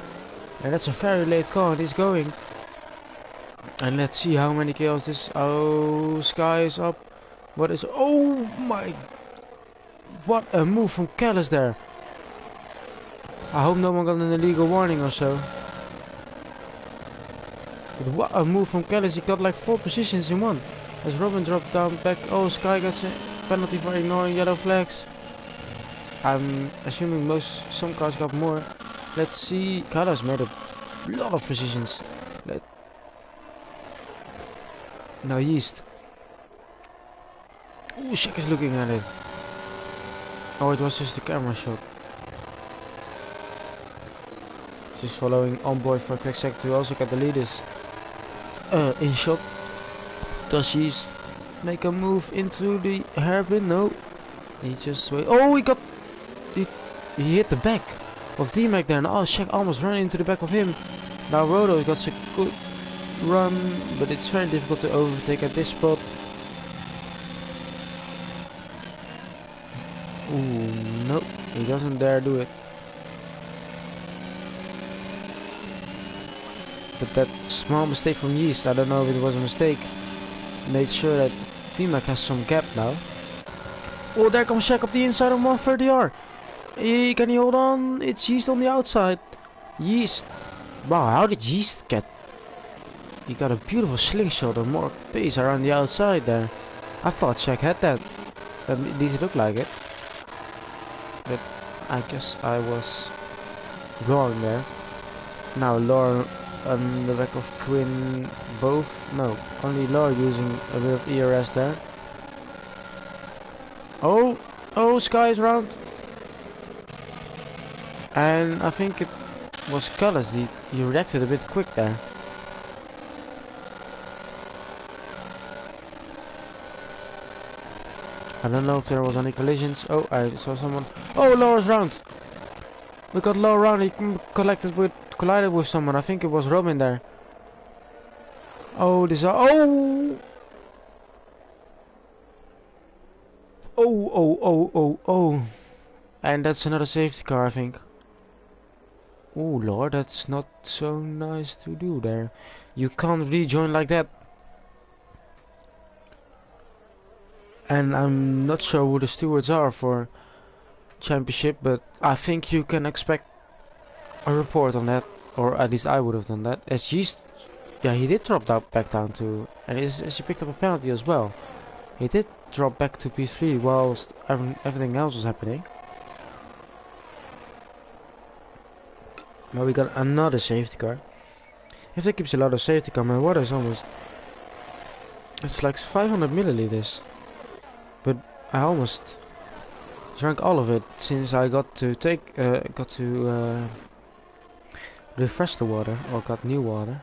S1: And that's a very late car. He's going. And let's see how many kills this. Oh, Sky is up. What is? Oh my! What a move from Callis there. I hope no one got an illegal warning or so. But what a move from Callis. He got like 4 positions in one. As Robin dropped down back. Oh, Sky gets a penalty for ignoring yellow flags. I'm assuming some cars got more. Let's see. Callis made a lot of positions. Now Yeast. Ooh, Shaq is looking at it. Oh, it was just a camera shot. Just following on board for a quick sec to also get the leaders in shot. Does he make a move into the hairpin? No. He just wait. Oh, he hit the back of D-Mac there, and Shaq almost ran into the back of him. Now Rodo got a good run, but it's very difficult to overtake at this spot. Ooh, no, he doesn't dare do it. But that small mistake from Yeast, I don't know if it was a mistake, made sure that D-Mac has some gap now. Oh, there comes Shaq up the inside of 130R. Can he hold on? It's Yeast on the outside. Yeast. Wow, how did Yeast get? He got a beautiful slingshot and more pace around the outside there. I thought Shaq had that. At least it looked like it. But I guess I was wrong there. Now Laura on the back of Quinn, both. No, only Laura using a bit of ERS there. Oh, Sky is round. And I think it was Cullis. He reacted a bit quick there. I don't know if there was any collisions. Oh, I saw someone. Oh, Laura's round. We got Laura round. He collected with collided with someone. I think it was Robin there. Oh, this. Oh! Oh. And that's another safety car, I think. Oh lord, that's not so nice to do there. You can't rejoin like that. And I'm not sure who the stewards are for championship, but I think you can expect a report on that, or at least I would have done that. As he's, yeah, he did drop back down to, and as he picked up a penalty as well. He did drop back to P3 whilst everything else was happening. Now we got another safety car. If that keeps a lot of safety car, my water is almost... It's like 500 milliliters. But I almost drank all of it since I got to refresh the water, or got new water.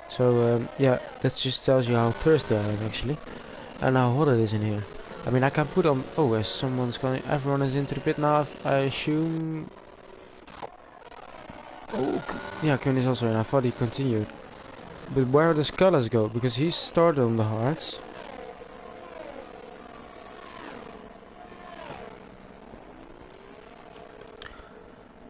S1: So yeah, that just tells you how thirsty I am actually. And how hot it is in here. I mean, I can put on... Oh, as someone's going... Everyone is into the pit now, I assume... Oh, yeah, Kevin is also in. I thought he continued. But where does Colors go? Because he started on the hards.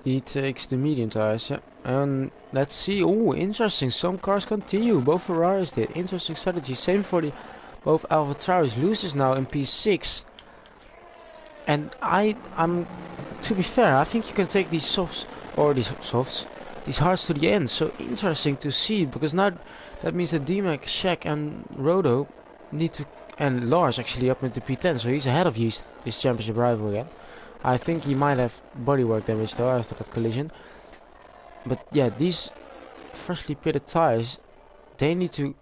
S1: He takes the medium tires, yeah. And let's see. Oh, interesting. Some cars continue. Both Ferraris did. Interesting strategy. Same for the both AlphaTauris. Loses now in P6. And I'm to be fair, I think you can take these softs, or these hards to the end. So interesting to see, because now that means that D-Mac, Shaq and Rodo need to, and Lars actually up into P10, so he's ahead of his championship rival again. I think he might have bodywork damage though after that collision. But yeah, these freshly pitted tires, they need to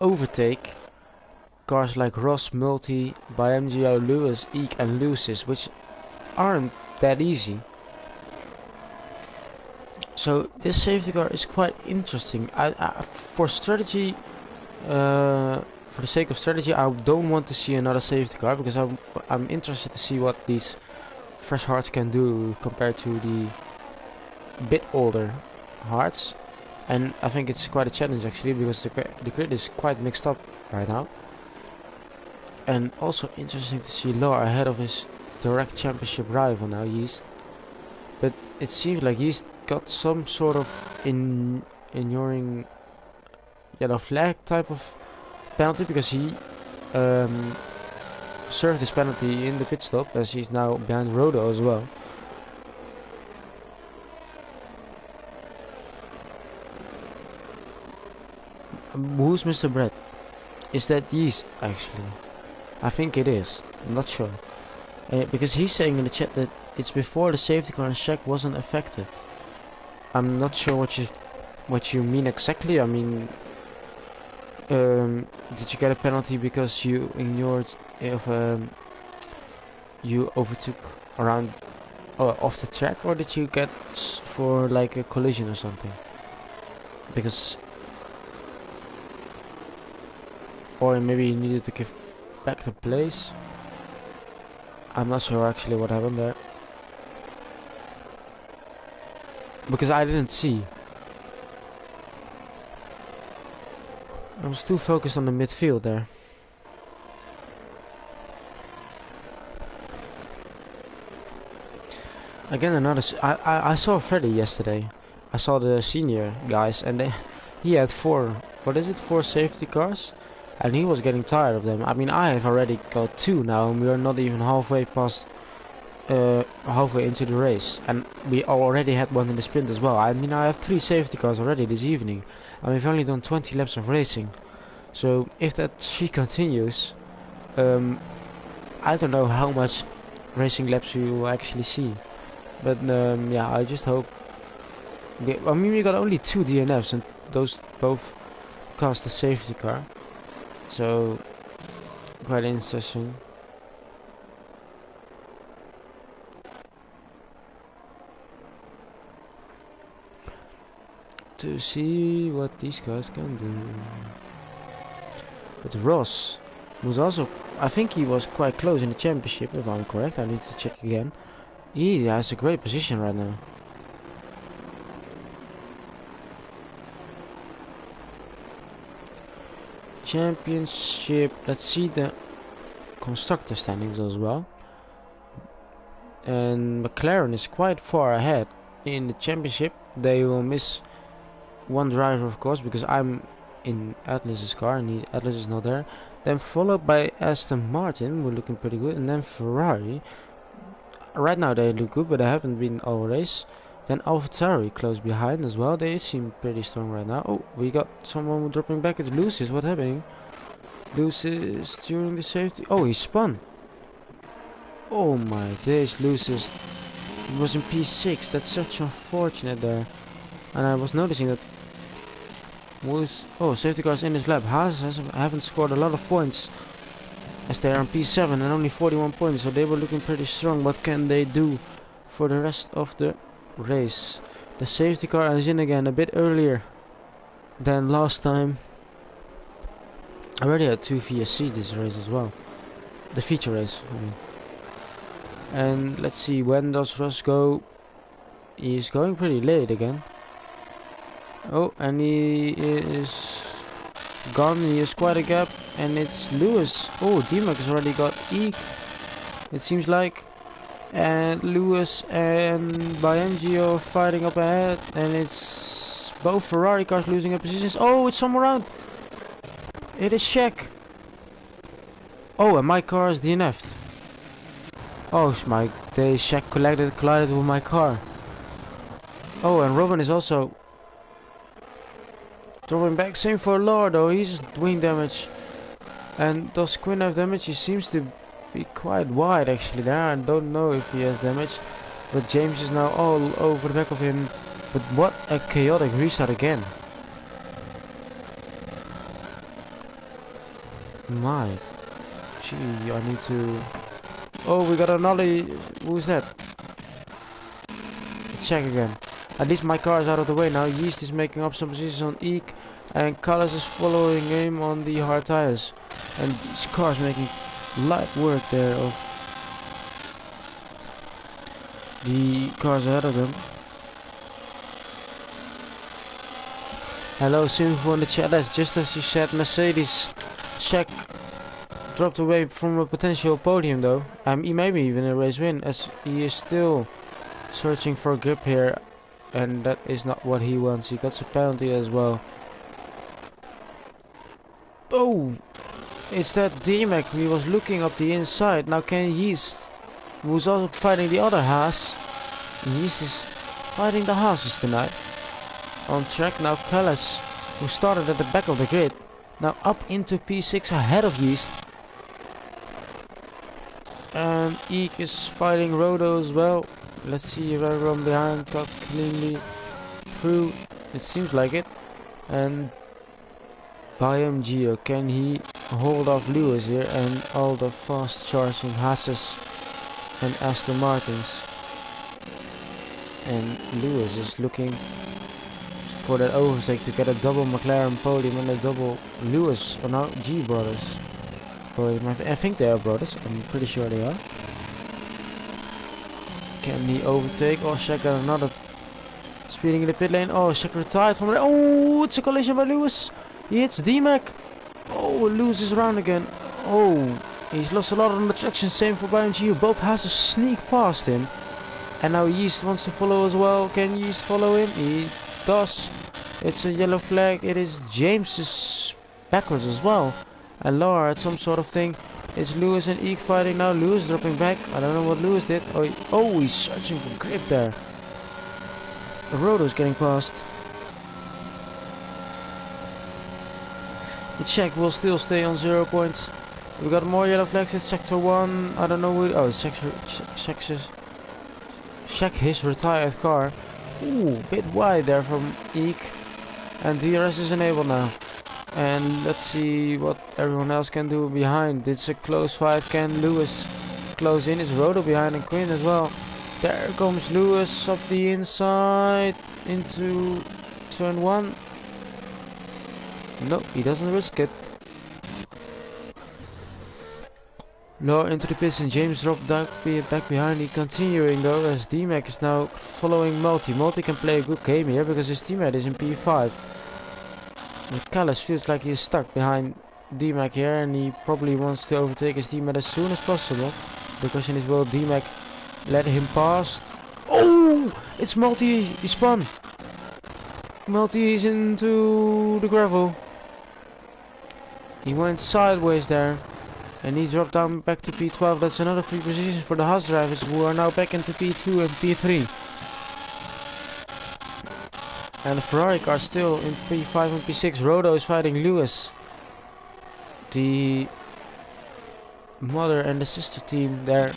S1: overtake cars like Ross, Multi, BMGO, Lewis, Eek and Lucis, which aren't that easy. So this safety car is quite interesting. For strategy, for the sake of strategy, I don't want to see another safety car, because I'm interested to see what these fresh hards can do compared to the bit older hards. And I think it's quite a challenge actually, because the grid is quite mixed up right now. And also interesting to see Law ahead of his direct championship rival now, Yeast. But it seems like Yeast got some sort of ignoring yellow flag type of penalty, because he served his penalty in the pit stop, as he's now behind Rodo as well. Who's Mr. Brett? Is that Yeast actually? I think it is. I'm not sure. Because he's saying in the chat that it's before the safety car and Shaq wasn't affected. I'm not sure what you mean exactly. I mean, did you get a penalty because you ignored if you overtook around off the track, or did you get for like a collision or something? Because, or maybe you needed to give back the place. I'm not sure actually what happened there, because I didn't see. I was too focused on the midfield there. Again, another. I saw Freddy yesterday. I saw the senior guys, and he had four safety cars, and he was getting tired of them. I mean, I have already got two now, and we are not even halfway into the race, and we already had one in the sprint as well. I mean, I have 3 safety cars already this evening, and we've only done 20 laps of racing. So if that streak continues, I don't know how much racing laps we will actually see. But yeah, I just hope. I mean, we got only 2 DNFs, and those both cost a safety car. So quite interesting. To see what these guys can do. But Ross was also, I think he was quite close in the championship, if I'm correct. I need to check again. He has a great position right now. championship. Let's see the constructor standings as well. And McLaren is quite far ahead in the championship. They will miss one driver, of course, because I'm in Atlas's car and Atlas is not there. Then followed by Aston Martin, we're looking pretty good, and then Ferrari. Right now they look good, but they haven't been all race. Then AlphaTauri close behind as well. They seem pretty strong right now. Oh, we got someone dropping back. It's Lucis. What's happening? Lucis during the safety. Oh, he spun. Oh my days, Lucis. He was in P6. That's such unfortunate there. And I was noticing that safety cars in his lap. Haas haven't scored a lot of points, as they are on P7 and only 41 points, so they were looking pretty strong. What can they do for the rest of the race? The safety car is in again a bit earlier than last time. I already had 2 VSC this race as well. The feature race, I mean. And let's see, when does Ross go? He's going pretty late again. Oh, and he is gone. He has quite a gap, and it's Lewis. Oh, D-Mac has already got E, it seems like. And Lewis and Biangio fighting up ahead, and it's both Ferrari cars losing their positions. Oh, it's somewhere around. It is Shaq. Oh, and my car is DNF'd. Oh my days, Shaq collided with my car. Oh, and Robin is also drawing back. Same for Law though, he's doing damage. And does Quinn have damage? He seems to be quite wide actually there. I don't know if he has damage. But James is now all over the back of him. But what a chaotic restart again. My gee, I need to... Oh, we got another... Who's that? Check again. At least my car is out of the way now. Yeast is making up some positions on Eek, and Callis is following him on the hard tires. And these cars making light work there of the cars ahead of them. Hello, Sinfo in the chat. That's just as you said, Mercedes. Check dropped away from a potential podium though. He may be even a race win, as he is still searching for a grip here, and that is not what he wants. He got a penalty as well. Oh, it's that D-Mac. He was looking up the inside. Now Ken Yeast, who's also fighting the other Haas. Yeast is fighting the Haas's tonight. On track now Callis, who started at the back of the grid, now up into P6 ahead of Yeast. And Eek is fighting Rodo as well. Let's see if everyone behind got cleanly through. It seems like it. And Biangio, can he hold off Lewis here and all the fast charging Haas's and Aston Martins? And Lewis is looking for that overtake to get a double McLaren podium and a double Lewis, or now G brothers podium. I think they are brothers, I'm pretty sure they are. Can he overtake? Oh, Shaq got another speeding in the pit lane. Oh, Shaq retired from there. Oh, it's a collision by Lewis. He hits D-Mac. Oh, Lewis is around again. Oh, he's lost a lot on the traction. Same for Biangio. Both has to sneak past him. And now Yeast wants to follow as well. Can Yeast follow him? He does. It's a yellow flag. It is James's backwards as well. And Laura had some sort of thing. It's Lewis and Eek fighting now. Lewis dropping back. I don't know what Lewis did. Oh, he's searching for grip there. Rodo's getting past. The check will still stay on 0 points. We got more yellow flags. It's sector 1. I don't know who. Oh, it's check his retired car. Ooh, bit wide there from Eek. And DRS is enabled now. And let's see what everyone else can do behind. It's a close fight. Can Lewis close in? Is Rodo behind and Quinn as well? There comes Lewis up the inside into turn 1. No, he doesn't risk it. Lower into the pits and James dropped back behind. He continuing though, as D-Mac is now following Multi. Multi can play a good game here because his teammate is in P5. And Callis feels like he is stuck behind D-Mac here, and he probably wants to overtake his teammate as soon as possible. The question is, will D-Mac let him pass? Oh! It's Multi! He spun! Multi is into the gravel. He went sideways there. And he dropped down back to P12. That's another free position for the Haas drivers, who are now back into P2 and P3. And the Ferrari car still in P5 and P6. Rodo is fighting Lewis. The mother and the sister team there.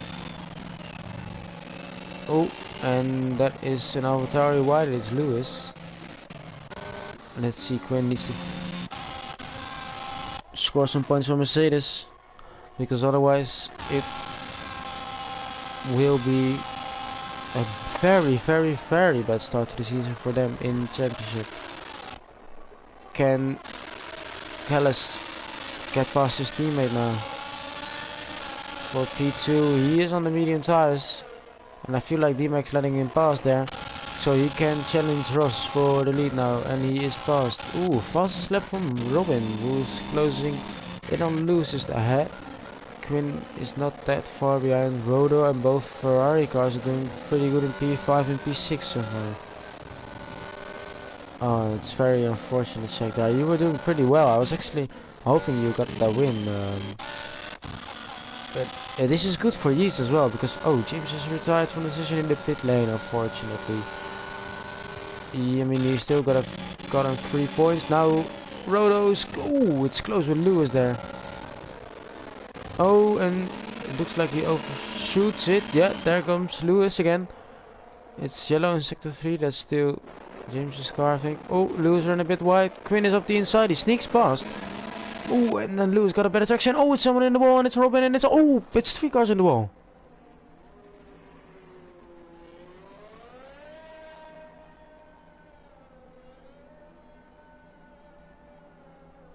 S1: Oh, and that is an AlphaTauri wide. It's Lewis. Let's see, Quinn needs to score some points for Mercedes, because otherwise it will be a very bad start to the season for them in the championship. Can Callis get past his teammate now? For P2, he is on the medium tires, and I feel like D-Mac's letting him pass there, so he can challenge Ross for the lead now, and he is passed. Ooh, fastest lap from Robin, who's closing in on Lewis is ahead. Quinn is not that far behind Rodo, and both Ferrari cars are doing pretty good in P5 and P6 so far. Oh, it's very unfortunate, check there. You were doing pretty well. I was actually hoping you got that win. But this is good for Yeast as well, because James has retired from the session in the pit lane, unfortunately. I mean, he still gotten 3 points. Now Rodo's, it's close with Lewis there. Oh, and it looks like he overshoots it. Yeah, there comes Lewis again. It's yellow in sector 3. That's still James's car, I think. Oh, Lewis ran a bit wide. Quinn is up the inside. He sneaks past. Oh, and then Lewis got a better traction. Oh, it's someone in the wall, and it's Robin, and it's 3 cars in the wall.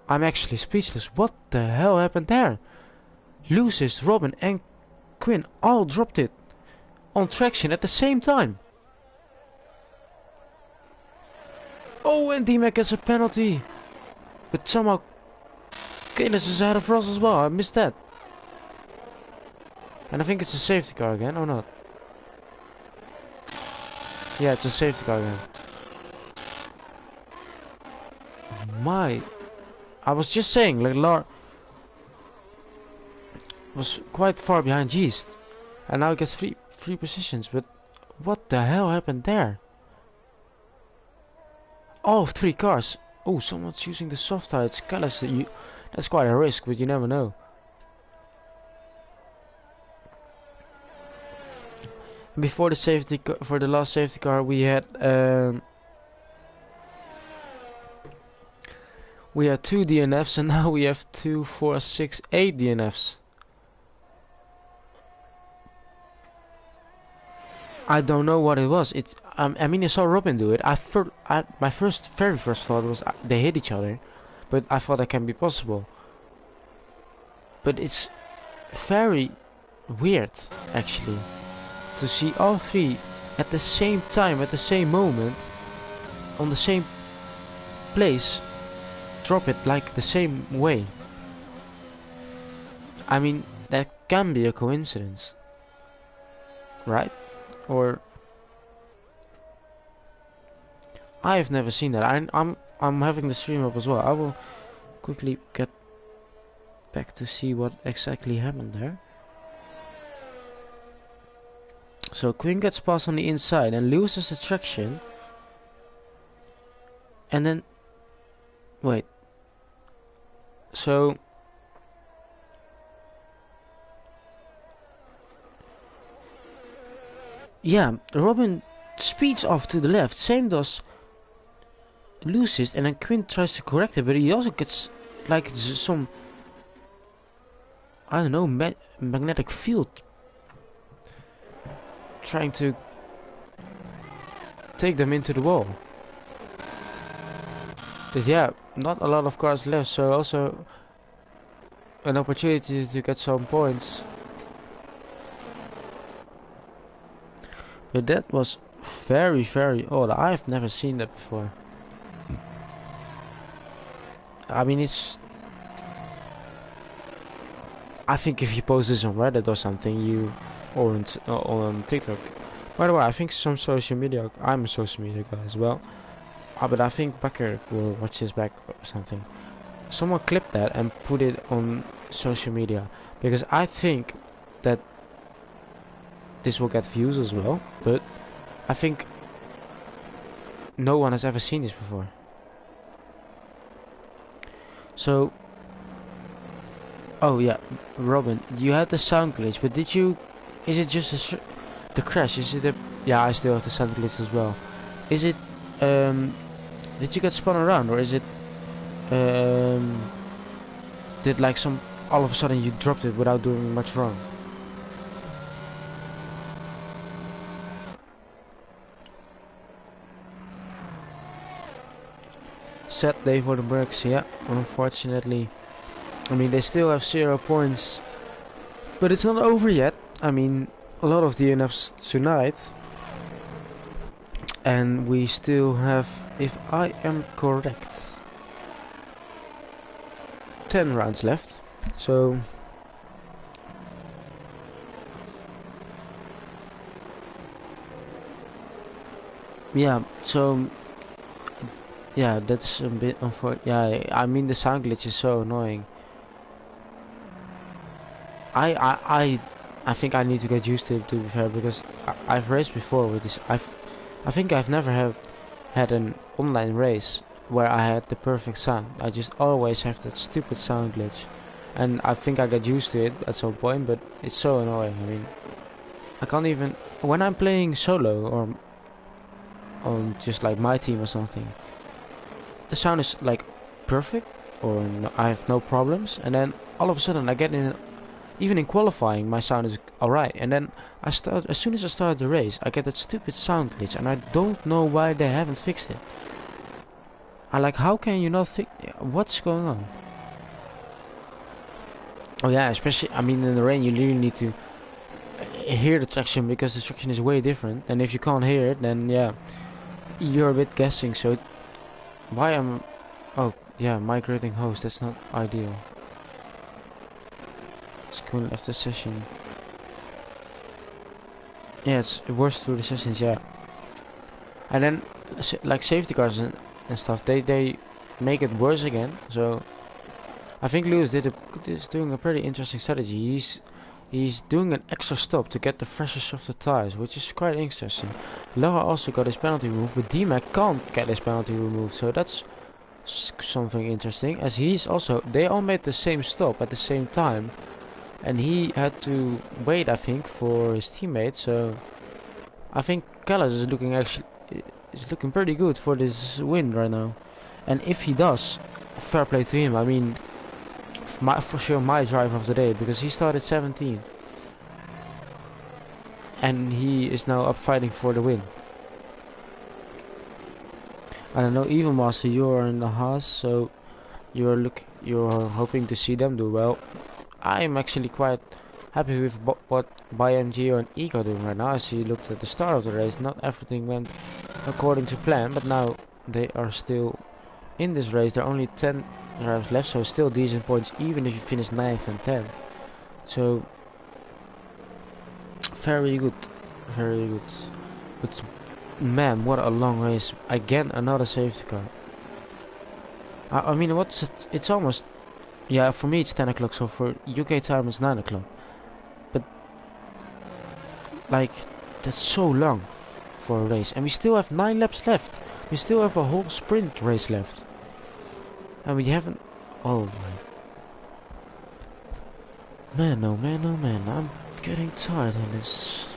S1: I'm actually speechless. What the hell happened there? Lewis, Robin and Quinn all dropped it on traction at the same time. Oh, and D-Mac gets a penalty. But somehow Kalis is ahead of Ross as well. I missed that. And I think it's a safety car again, or not? Yeah, it's a safety car again. I was just saying, like, was quite far behind Yeast, and now he gets three positions. But what the hell happened there? Oh, 3 cars. Oh, someone's using the soft tires. Callis, that's quite a risk, but you never know. Before the for the last safety car, we had 2 DNFs, and now we have 2, 4, 6, 8 DNFs. I don't know what it was. I mean, I saw Robin do it. My very first thought was they hit each other, but I thought that can be possible. But it's very weird, actually, to see all 3 at the same time, at the same moment, on the same place, drop it like the same way. I mean, that can be a coincidence, right? Or I've never seen that. I'm having the stream up as well. I will quickly get back to see what exactly happened there. So Quinn gets past on the inside and loses the traction. And then wait. So yeah, Robin speeds off to the left, same does Lucis, and then Quinn tries to correct it, but he also gets like some, I don't know, magnetic field trying to take them into the wall. But yeah, not a lot of cars left, so also an opportunity to get some points. But that was very, very odd. I've never seen that before. I mean, it's I think if you post this on Reddit or something, or on TikTok. By the way, I think some social media. I'm a social media guy as well. But I think Becker will watch this back or something. Someone clip that and put it on social media, because I think that this will get views as well. But I think no one has ever seen this before. So, oh yeah, Robin, you had the sound glitch, but did you? Is it just the crash? Is it a? Yeah, I still have the sound glitch as well. Is it? Did you get spun around, or is it? Did like some? All of a sudden you dropped it without doing much wrong? Sad day for the Berks, yeah, unfortunately. I mean, they still have 0 points, but it's not over yet. I mean, a lot of DNFs tonight, and we still have, if I am correct, 10 rounds left. So yeah, so yeah, that's a bit unfortunate. Yeah, I mean, the sound glitch is so annoying. I think I need to get used to it, to be fair, because I've raced before with this. I think I've never had an online race where I had the perfect sound. I just always have that stupid sound glitch, and I think I got used to it at some point, but it's so annoying. I mean, I can't even, when I'm playing solo or on just like my team or something, the sound is like perfect, or no, I have no problems, and then all of a sudden I get in. Even in qualifying, my sound is alright, and then as soon as I start the race, I get that stupid sound glitch, and I don't know why they haven't fixed it. I like, how can you not fix? What's going on? Oh yeah, especially, I mean, in the rain, you really need to hear the traction, because the traction is way different, and if you can't hear it, then yeah, you're a bit guessing. So why am? Oh yeah, migrating host. That's not ideal. School after session. Yeah, it's worse through the sessions, yeah. And then, like safety cars and stuff, they make it worse again. So I think Lewis is doing a pretty interesting strategy. He's doing an extra stop to get the freshest of the tires, which is quite interesting. Lara also got his penalty removed, but D-Mac can't get his penalty removed, so that's something interesting. As they all made the same stop at the same time. And he had to wait, I think, for his teammate. So I think Callas is looking pretty good for this win right now. And if he does, fair play to him. I mean, for sure my driver of the day, because he started 17th, and he is now up fighting for the win. I don't know, Evil Master, you're in the Haas, so you're hoping to see them do well. I'm actually quite happy with what BioMG and Eco are doing right now. As you looked at the start of the race, not everything went according to plan, but now they are still in this race. There are only 10 drivers left, so still decent points, even if you finish 9th and 10th. So very good, very good. But man, what a long race! Again, another safety car. I mean, what's it? It's almost. Yeah, for me it's 10 o'clock, so for UK time it's 9 o'clock. But, like, that's so long for a race. And we still have 9 laps left. We still have a whole sprint race left. And we haven't... Oh, man, oh man, oh man. I'm getting tired on this.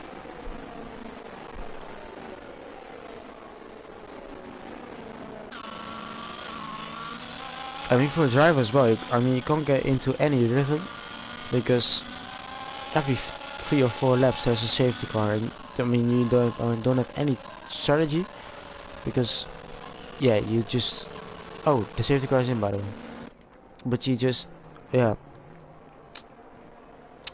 S1: I mean, for a driver as well, I mean, you can't get into any rhythm, because every 3 or 4 laps there's a safety car, and I mean, you don't have any strategy, because yeah, you just, oh, the safety car is in, by the way, but you just, yeah,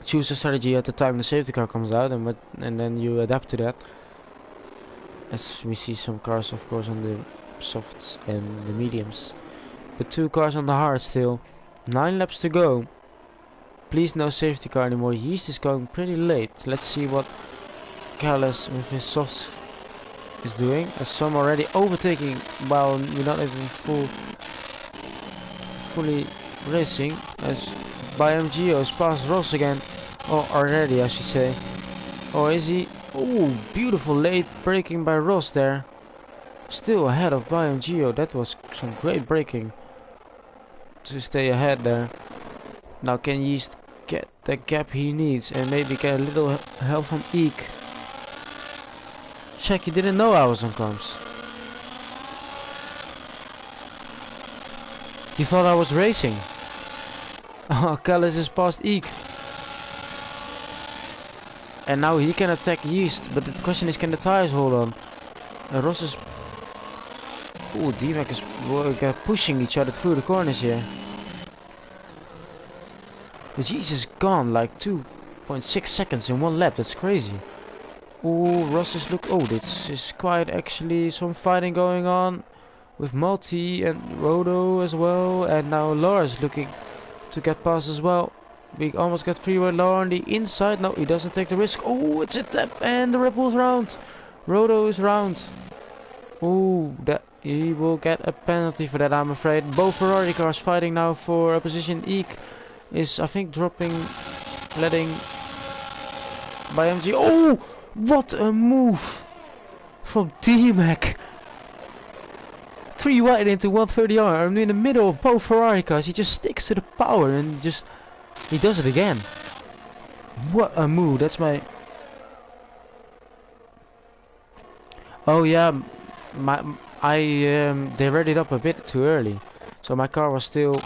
S1: choose a strategy at the time the safety car comes out, and then you adapt to that. As we see some cars, of course, on the softs and the mediums. But 2 cars on the hard still. 9 laps to go. Please no safety car anymore. Yeast is going pretty late. Let's see what Callis with his softs is doing. As some already overtaking while we're not even fully racing. As BMGO has passed Ross again. Or already I should say. Or is he? Oh, beautiful late braking by Ross there. Still ahead of BMGO. That was some great braking to stay ahead there. Now can Yeast get the gap he needs and maybe get a little help from Eek? Check, you didn't know I was on comms. You thought I was racing. Oh, Callis is past Eek. And now he can attack Yeast, but the question is, can the tires hold on? And Ross is... Ooh, D-Mac is pushing each other through the corners here. But Yeast is gone like 2.6 seconds in one lap, that's crazy. Ooh, Ross is this is quite actually some fighting going on. With Multi and Rodo as well. And now Lars looking to get past as well. We almost got freeway Law on the inside. No, he doesn't take the risk. Oh, it's a tap and the Red Bull's round. Rodo is round. Oh, that he will get a penalty for that, I'm afraid. Both Ferrari cars fighting now for a position. Eek is, I think, letting BMG. Oh, what a move from T-Mac. 3 wide into 130R. I'm in the middle of both Ferrari cars. He just sticks to the power and he does it again. What a move. That's my... Oh yeah, they read it up a bit too early. So my car was still...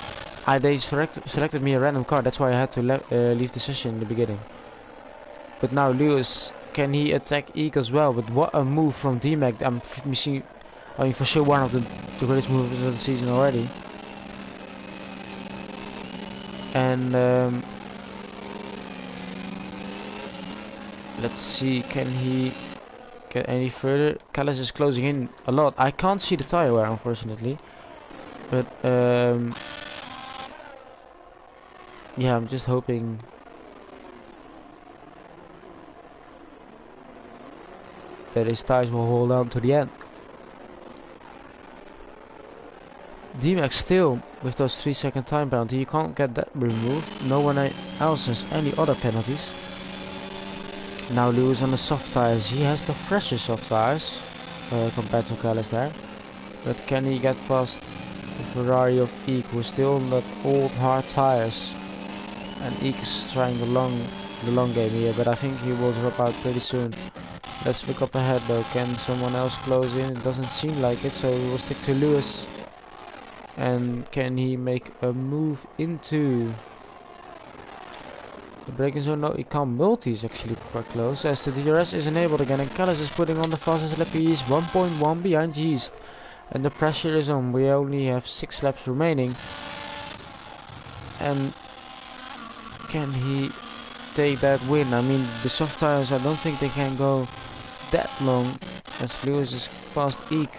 S1: they selected me a random car. That's why I had to leave the session in the beginning. But now Lewis, can he attack Eek as well? But what a move from D-Mac. I mean, for sure one of the greatest moves of the season already. And let's see, can he get any further? Callis is closing in a lot. I can't see the tire wear, unfortunately. But yeah, I'm just hoping that his tires will hold on to the end. D-Max still with those 3-second time penalty. You can't get that removed. No one else has any other penalties. Now Lewis on the soft tires. He has the freshest soft tires compared to Callis there. But can he get past the Ferrari of Eek, who's still on that old hard tires? And Eek is trying the long game here, but I think he will drop out pretty soon. Let's look up ahead though. Can someone else close in? It doesn't seem like it, so we will stick to Lewis. And can he make a move into the braking zone? No, he can't. Multi is actually quite close, as the DRS is enabled again, and Callis is putting on the fastest lap. He is 1.1 behind Yeast, and the pressure is on. We only have 6 laps remaining. And can he take that win? I mean, the soft tires, I don't think they can go that long, as Lewis is past Eek.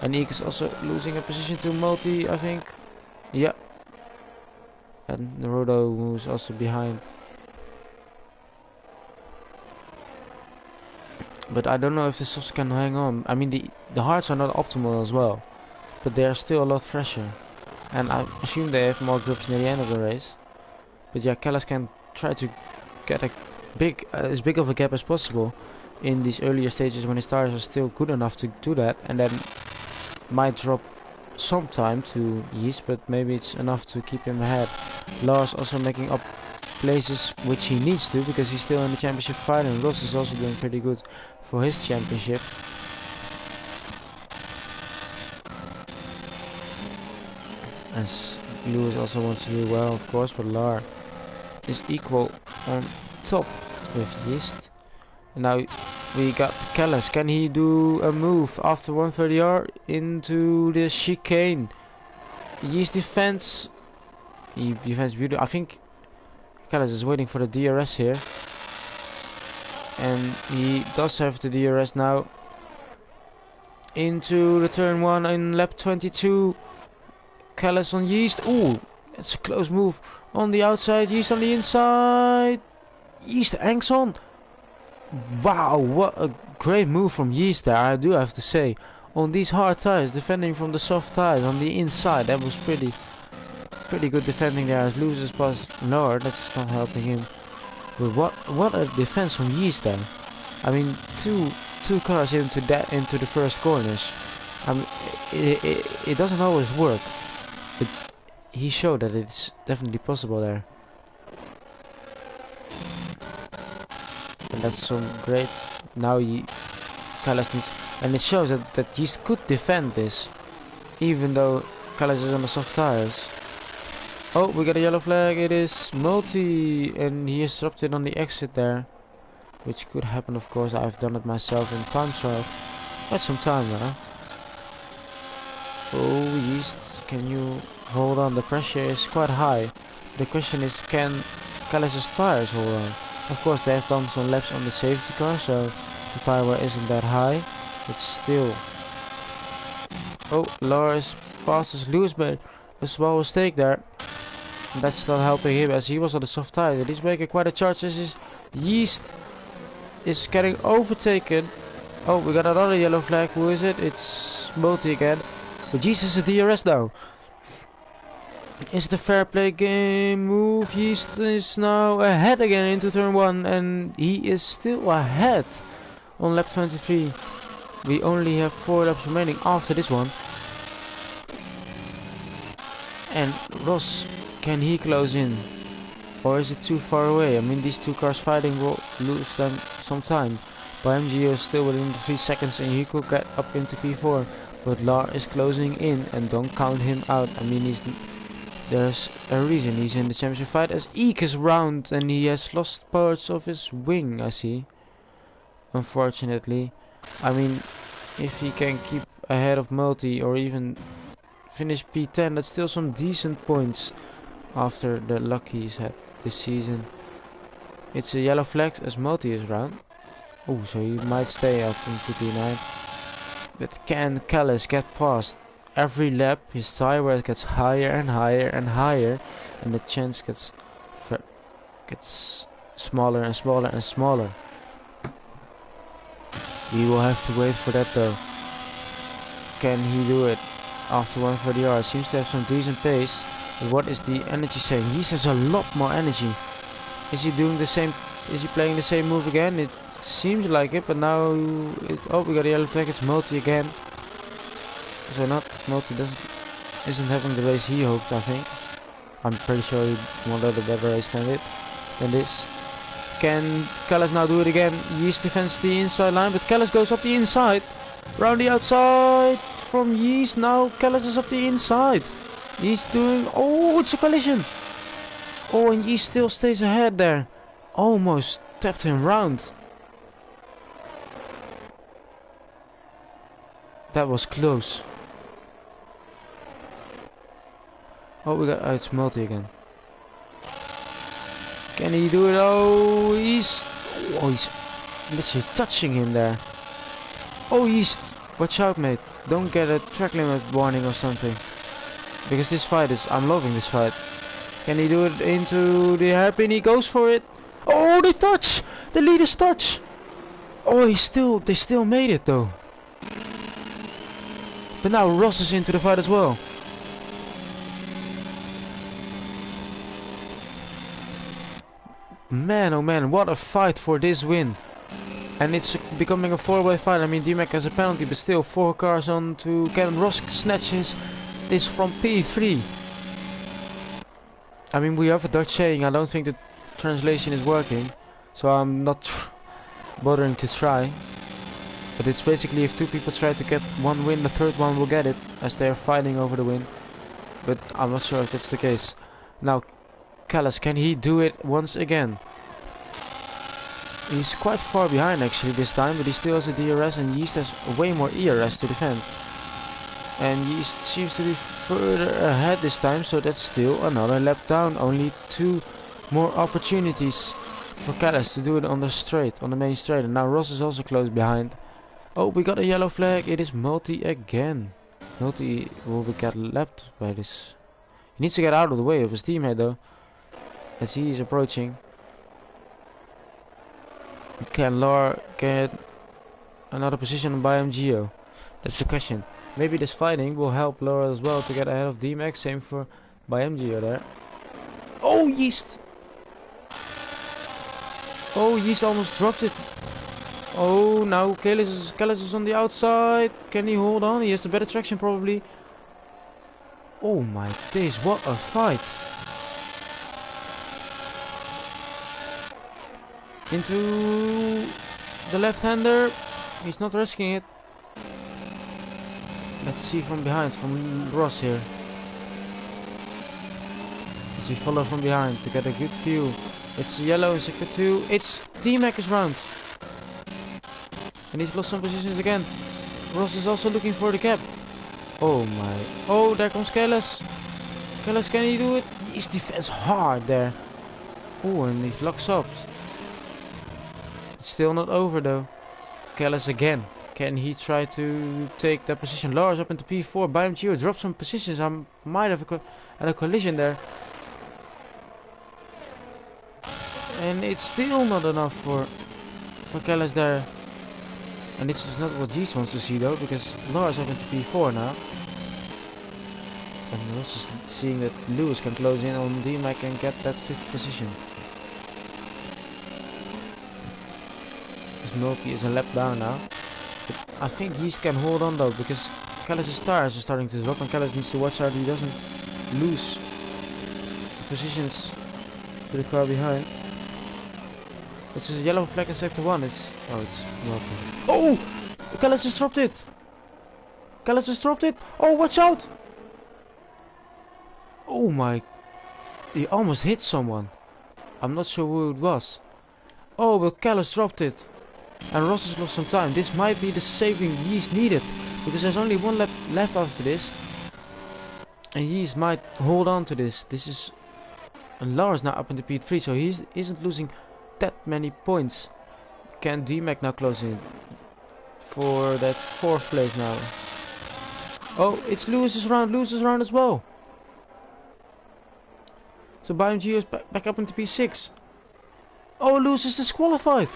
S1: And Eek is also losing a position to Multi, I think. Yeah. And Rodo, who's also behind. But I don't know if the softs can hang on. I mean, the hards are not optimal as well. But they are still a lot fresher. And I assume they have more grips near the end of the race. But yeah, Callis can try to get as big of a gap as possible in these earlier stages when his tires are still good enough to do that. And then might drop some time to Yeast, but maybe it's enough to keep him ahead. Lars also making up places, which he needs to, because he's still in the championship fight, and Ross is also doing pretty good for his championship. As Lewis also wants to do well, of course, but Lars is equal on top with Yeast. And now we got Callis. Can he do a move after 130R into the chicane? Yeast defense. He defends beautifully. I think Callis is waiting for the DRS here. And he does have the DRS now. Into the turn 1 in lap 22. Callis on Yeast. Ooh, It's a close move on the outside. Yeast on the inside. Yeast hangs on. Wow, what a great move from Yeast there, I do have to say. On these hard tires, defending from the soft tires on the inside, that was pretty good defending there. As loses past lower, that's not helping him. But what a defense from Yeast there. I mean, two cars into the first corners. I mean, it doesn't always work, but he showed that it's definitely possible there. And that's some great. Now Callas needs, and it shows that Yeast could defend this, even though Callas is on the soft tires. Oh, we got a yellow flag. It is Multi, and he is dropped it on the exit there, which could happen, of course. I've done it myself in time trial. Quite some time now. Oh, Yeast, can you hold on? The pressure is quite high. The question is, can Callas' tires hold on? Of course, they have done some laps on the safety car, so the tire wear isn't that high, but still. Oh, Lars passes Lewis, but a small mistake there. And that's not helping him, as he was on the soft tire. And he's making quite a charge. This is Yeast is getting overtaken. Oh, we got another yellow flag. Who is it? It's Multi again. But Yeast is a DRS now. Is it a fair play game move? Yeast is now ahead again into turn 1, and he is still ahead on lap 23. We only have 4 laps remaining after this one. And Ross, can he close in? Or is it too far away? I mean, these two cars fighting will lose them some time. BMGO is still within the 3 seconds and he could get up into P4. But Lar is closing in, and don't count him out. I mean, there's a reason he's in the championship fight, as Eek is round and he has lost parts of his wing, I see. Unfortunately. I mean, if he can keep ahead of Multi or even finish P10, that's still some decent points after the luck he's had this season. It's a yellow flag as Multi is round. Oh, so he might stay up into P9. But can Callas get past? Every lap his tire wear gets higher and higher and higher, and the chance gets smaller and smaller and smaller. We will have to wait for that though. Can he do it after 140 yards? Seems to have some decent pace. But what is the energy saying? He says a lot more energy. Is he doing the same? Is he playing the same move again? It seems like it, but now oh, we got a yellow flag. It's Multi again. So not Multi isn't having the race he hoped, I think. I'm pretty sure he wanted a better race than this. Can Callas now do it again? Yeast defends the inside line, but Callas goes up the inside. Round the outside from Yeast. Now Callas is up the inside. He's doing... Oh, it's a collision. Oh, and Yeast still stays ahead there. Almost tapped him round. That was close. Oh, we got... Oh, it's Multi again. Can he do it? Oh, he's literally touching him there. Oh, Yeast, watch out, mate. Don't get a track limit warning or something. Because this fight is... I'm loving this fight. Can he do it into the hairpin? He goes for it. Oh, they touch! The leaders touch! Oh, they still made it though. But now Ross is into the fight as well. Man, oh man, what a fight for this win. And it's becoming a 4-way fight. I mean, DMAC has a penalty, but still 4 cars on to Kevin. Ross snatches this from P3. I mean, we have a Dutch saying. I don't think the translation is working, so I'm not bothering to try. But it's basically, if 2 people try to get 1 win, the 3rd one will get it, as they are fighting over the win. But I'm not sure if that's the case. Now, Callas, can he do it once again? He's quite far behind actually this time, but he still has a DRS, and Yeast has way more ERS to defend. And Yeast seems to be further ahead this time, so that's still another lap down. Only 2 more opportunities for Callas to do it on the straight, on the main straight. And now Ross is also close behind. Oh, we got a yellow flag. It is Multi again. Multi will get lapped by this. He needs to get out of the way of his teammate though, as he is approaching. Can Lar get another position by MGO? That's the question. Maybe this fighting will help Lar as well to get ahead of DMAX. Same for by MGO there. Oh, Yeast! Oh, Yeast almost dropped it. Oh, now Kellis is on the outside. Can he hold on? He has the better traction probably. Oh my days, what a fight. Into the left-hander. He's not risking it. Let's see from behind, from Ross here. As we follow from behind to get a good view. It's yellow in sector 2. It's DMAC's round. And he's lost some positions again. Ross is also looking for the gap. Oh my. Oh, there comes Kellis. Kellis, can he do it? He's defense hard there. Oh, and he locks up. It's still not over though. Kellis again. Can he try to take that position? Lars up into P4. By MGO dropped some positions. I might have had a collision there. And it's still not enough for Kellis there. And this is not what Yeast wants to see though, because Lars up into P4 now. And also seeing that Lewis can close in on DMAC and get that 5th position. His multi is a lap down now. But I think Yeast can hold on though, because Kellis' tires are starting to drop and Kellis needs to watch out he doesn't lose positions to the car behind. It's a yellow flag in sector 1. It's nothing. Oh! Kellis just dropped it! Kellis just dropped it! Oh, watch out! Oh my... He almost hit someone. I'm not sure who it was. Oh, but Kellis dropped it. And Ross has lost some time. This might be the saving Yeast needed. Because there's only one lap left after this. And Yeast might hold on to this. This is... And Lars now up into P3, so he isn't losing that many points. Can DMAC now close in for that 4th place now? Oh, it's Lewis's round as well. So BMG is back up into P6. Oh, Lewis is disqualified.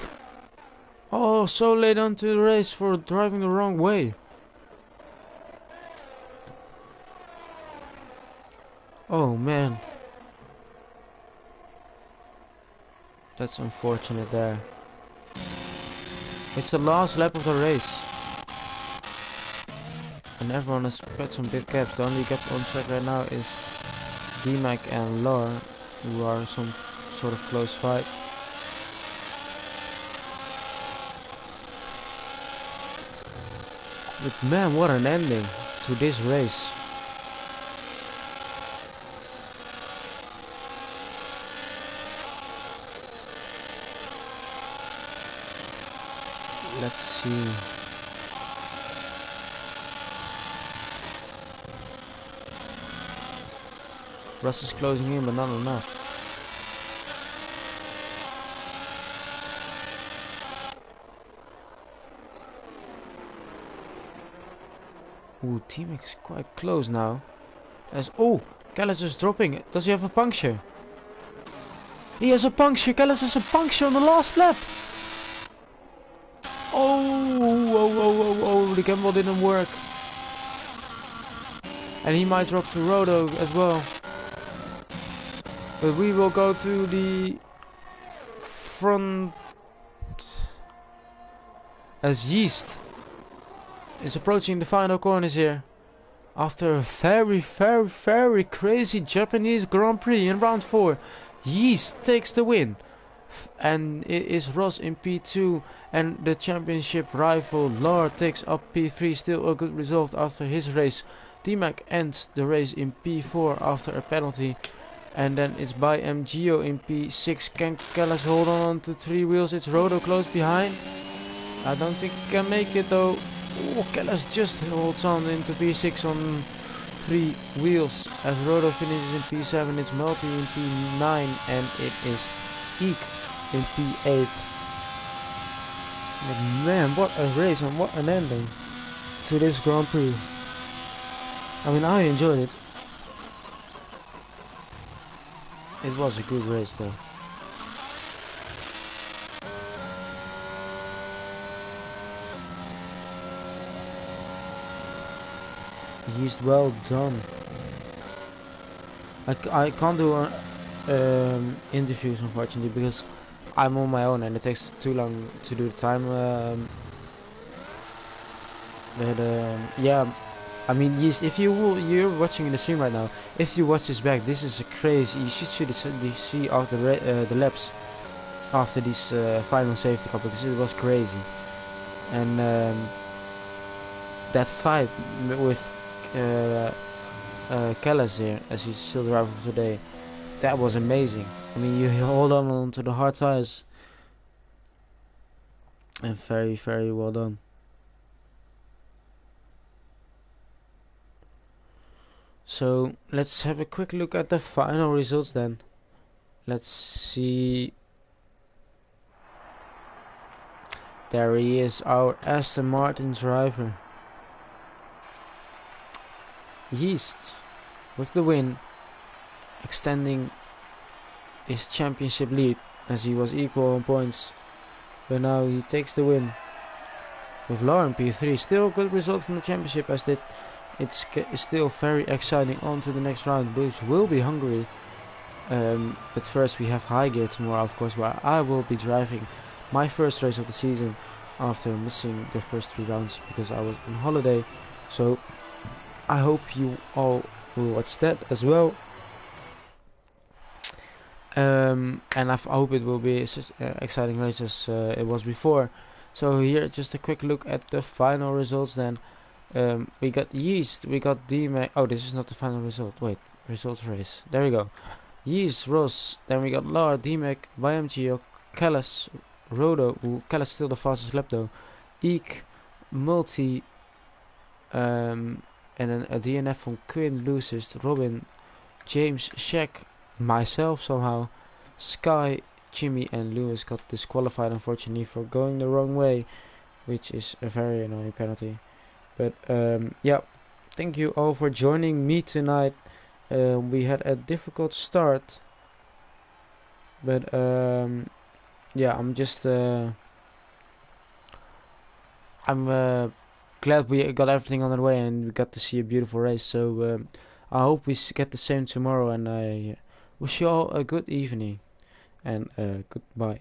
S1: Oh, so late onto the race for driving the wrong way. Oh man. That's unfortunate there. It's the last lap of the race. And everyone has got some big gaps. The only gap on track right now is DMAC and Laura, who are some sort of close fight. But man, what an ending to this race. Let's see. Russ is closing in, but not enough. Ooh, teammate is quite close now. As Kellis is dropping. Does he have a puncture? He has a puncture. Kellis has a puncture on the last lap. Oh, the gamble didn't work. And he might drop to Rodo as well. But we will go to the front as Yeast is approaching the final corners here. After a very crazy Japanese Grand Prix in round 4, Yeast takes the win. And it is Ross in P2 and the championship rival Lar takes up P3. Still a good result after his race. DMAC ends the race in P4 after a penalty. And then it's by MGO in P6. Can Kellis hold on to 3 wheels? It's Rodo close behind. I don't think he can make it though. Oh, Kellis just holds on into P6 on 3 wheels. As Rodo finishes in P7, it's Multi in P9 and it is Eek in P8. But man, what a race and what an ending to this Grand Prix. I mean, I enjoyed it. it was a good race though. He's well done. I can't do interviews unfortunately because I'm on my own and it takes too long to do the time. Yeah, I mean, yes, if you're watching in the stream right now, if you watch this back, this is a crazy. You should see after the laps after this final safety car because it was crazy, and that fight with Callas here, as he's still driver of today, that was amazing. I mean, you hold on to the hard tires, and very, very well done. So let's have a quick look at the final results then. Let's see. There he is, our Aston Martin driver. Yeast with the win, extending his championship lead as he was equal on points. But now he takes the win with Lauren P3. Still a good result from the championship as it's still very exciting. On to the next round, which will be Hungary. But first we have high gear tomorrow, of course, where I will be driving my first race of the season after missing the first 3 rounds because I was on holiday. So I hope you all will watch that as well. And I hope it will be such exciting race as it was before. So here, just a quick look at the final results then. We got Yeast, we got D-Mac. Oh, this is not the final result. Wait, results race. There we go. Yeast, Ross, then we got Lar, D-Mac, YMGO, Callas, Rodo, who Callas still the fastest lap though, Eek, Multi, and then a DNF from Quinn, Lucist, Robin, James, Shaq, myself somehow, Sky, Jimmy and Lewis got disqualified unfortunately for going the wrong way, which is a very annoying penalty. But yeah, thank you all for joining me tonight. We had a difficult start, but yeah, I'm just I'm glad we got everything on the way and we got to see a beautiful race. So I hope we get the same tomorrow, and I wish you all a good evening and goodbye.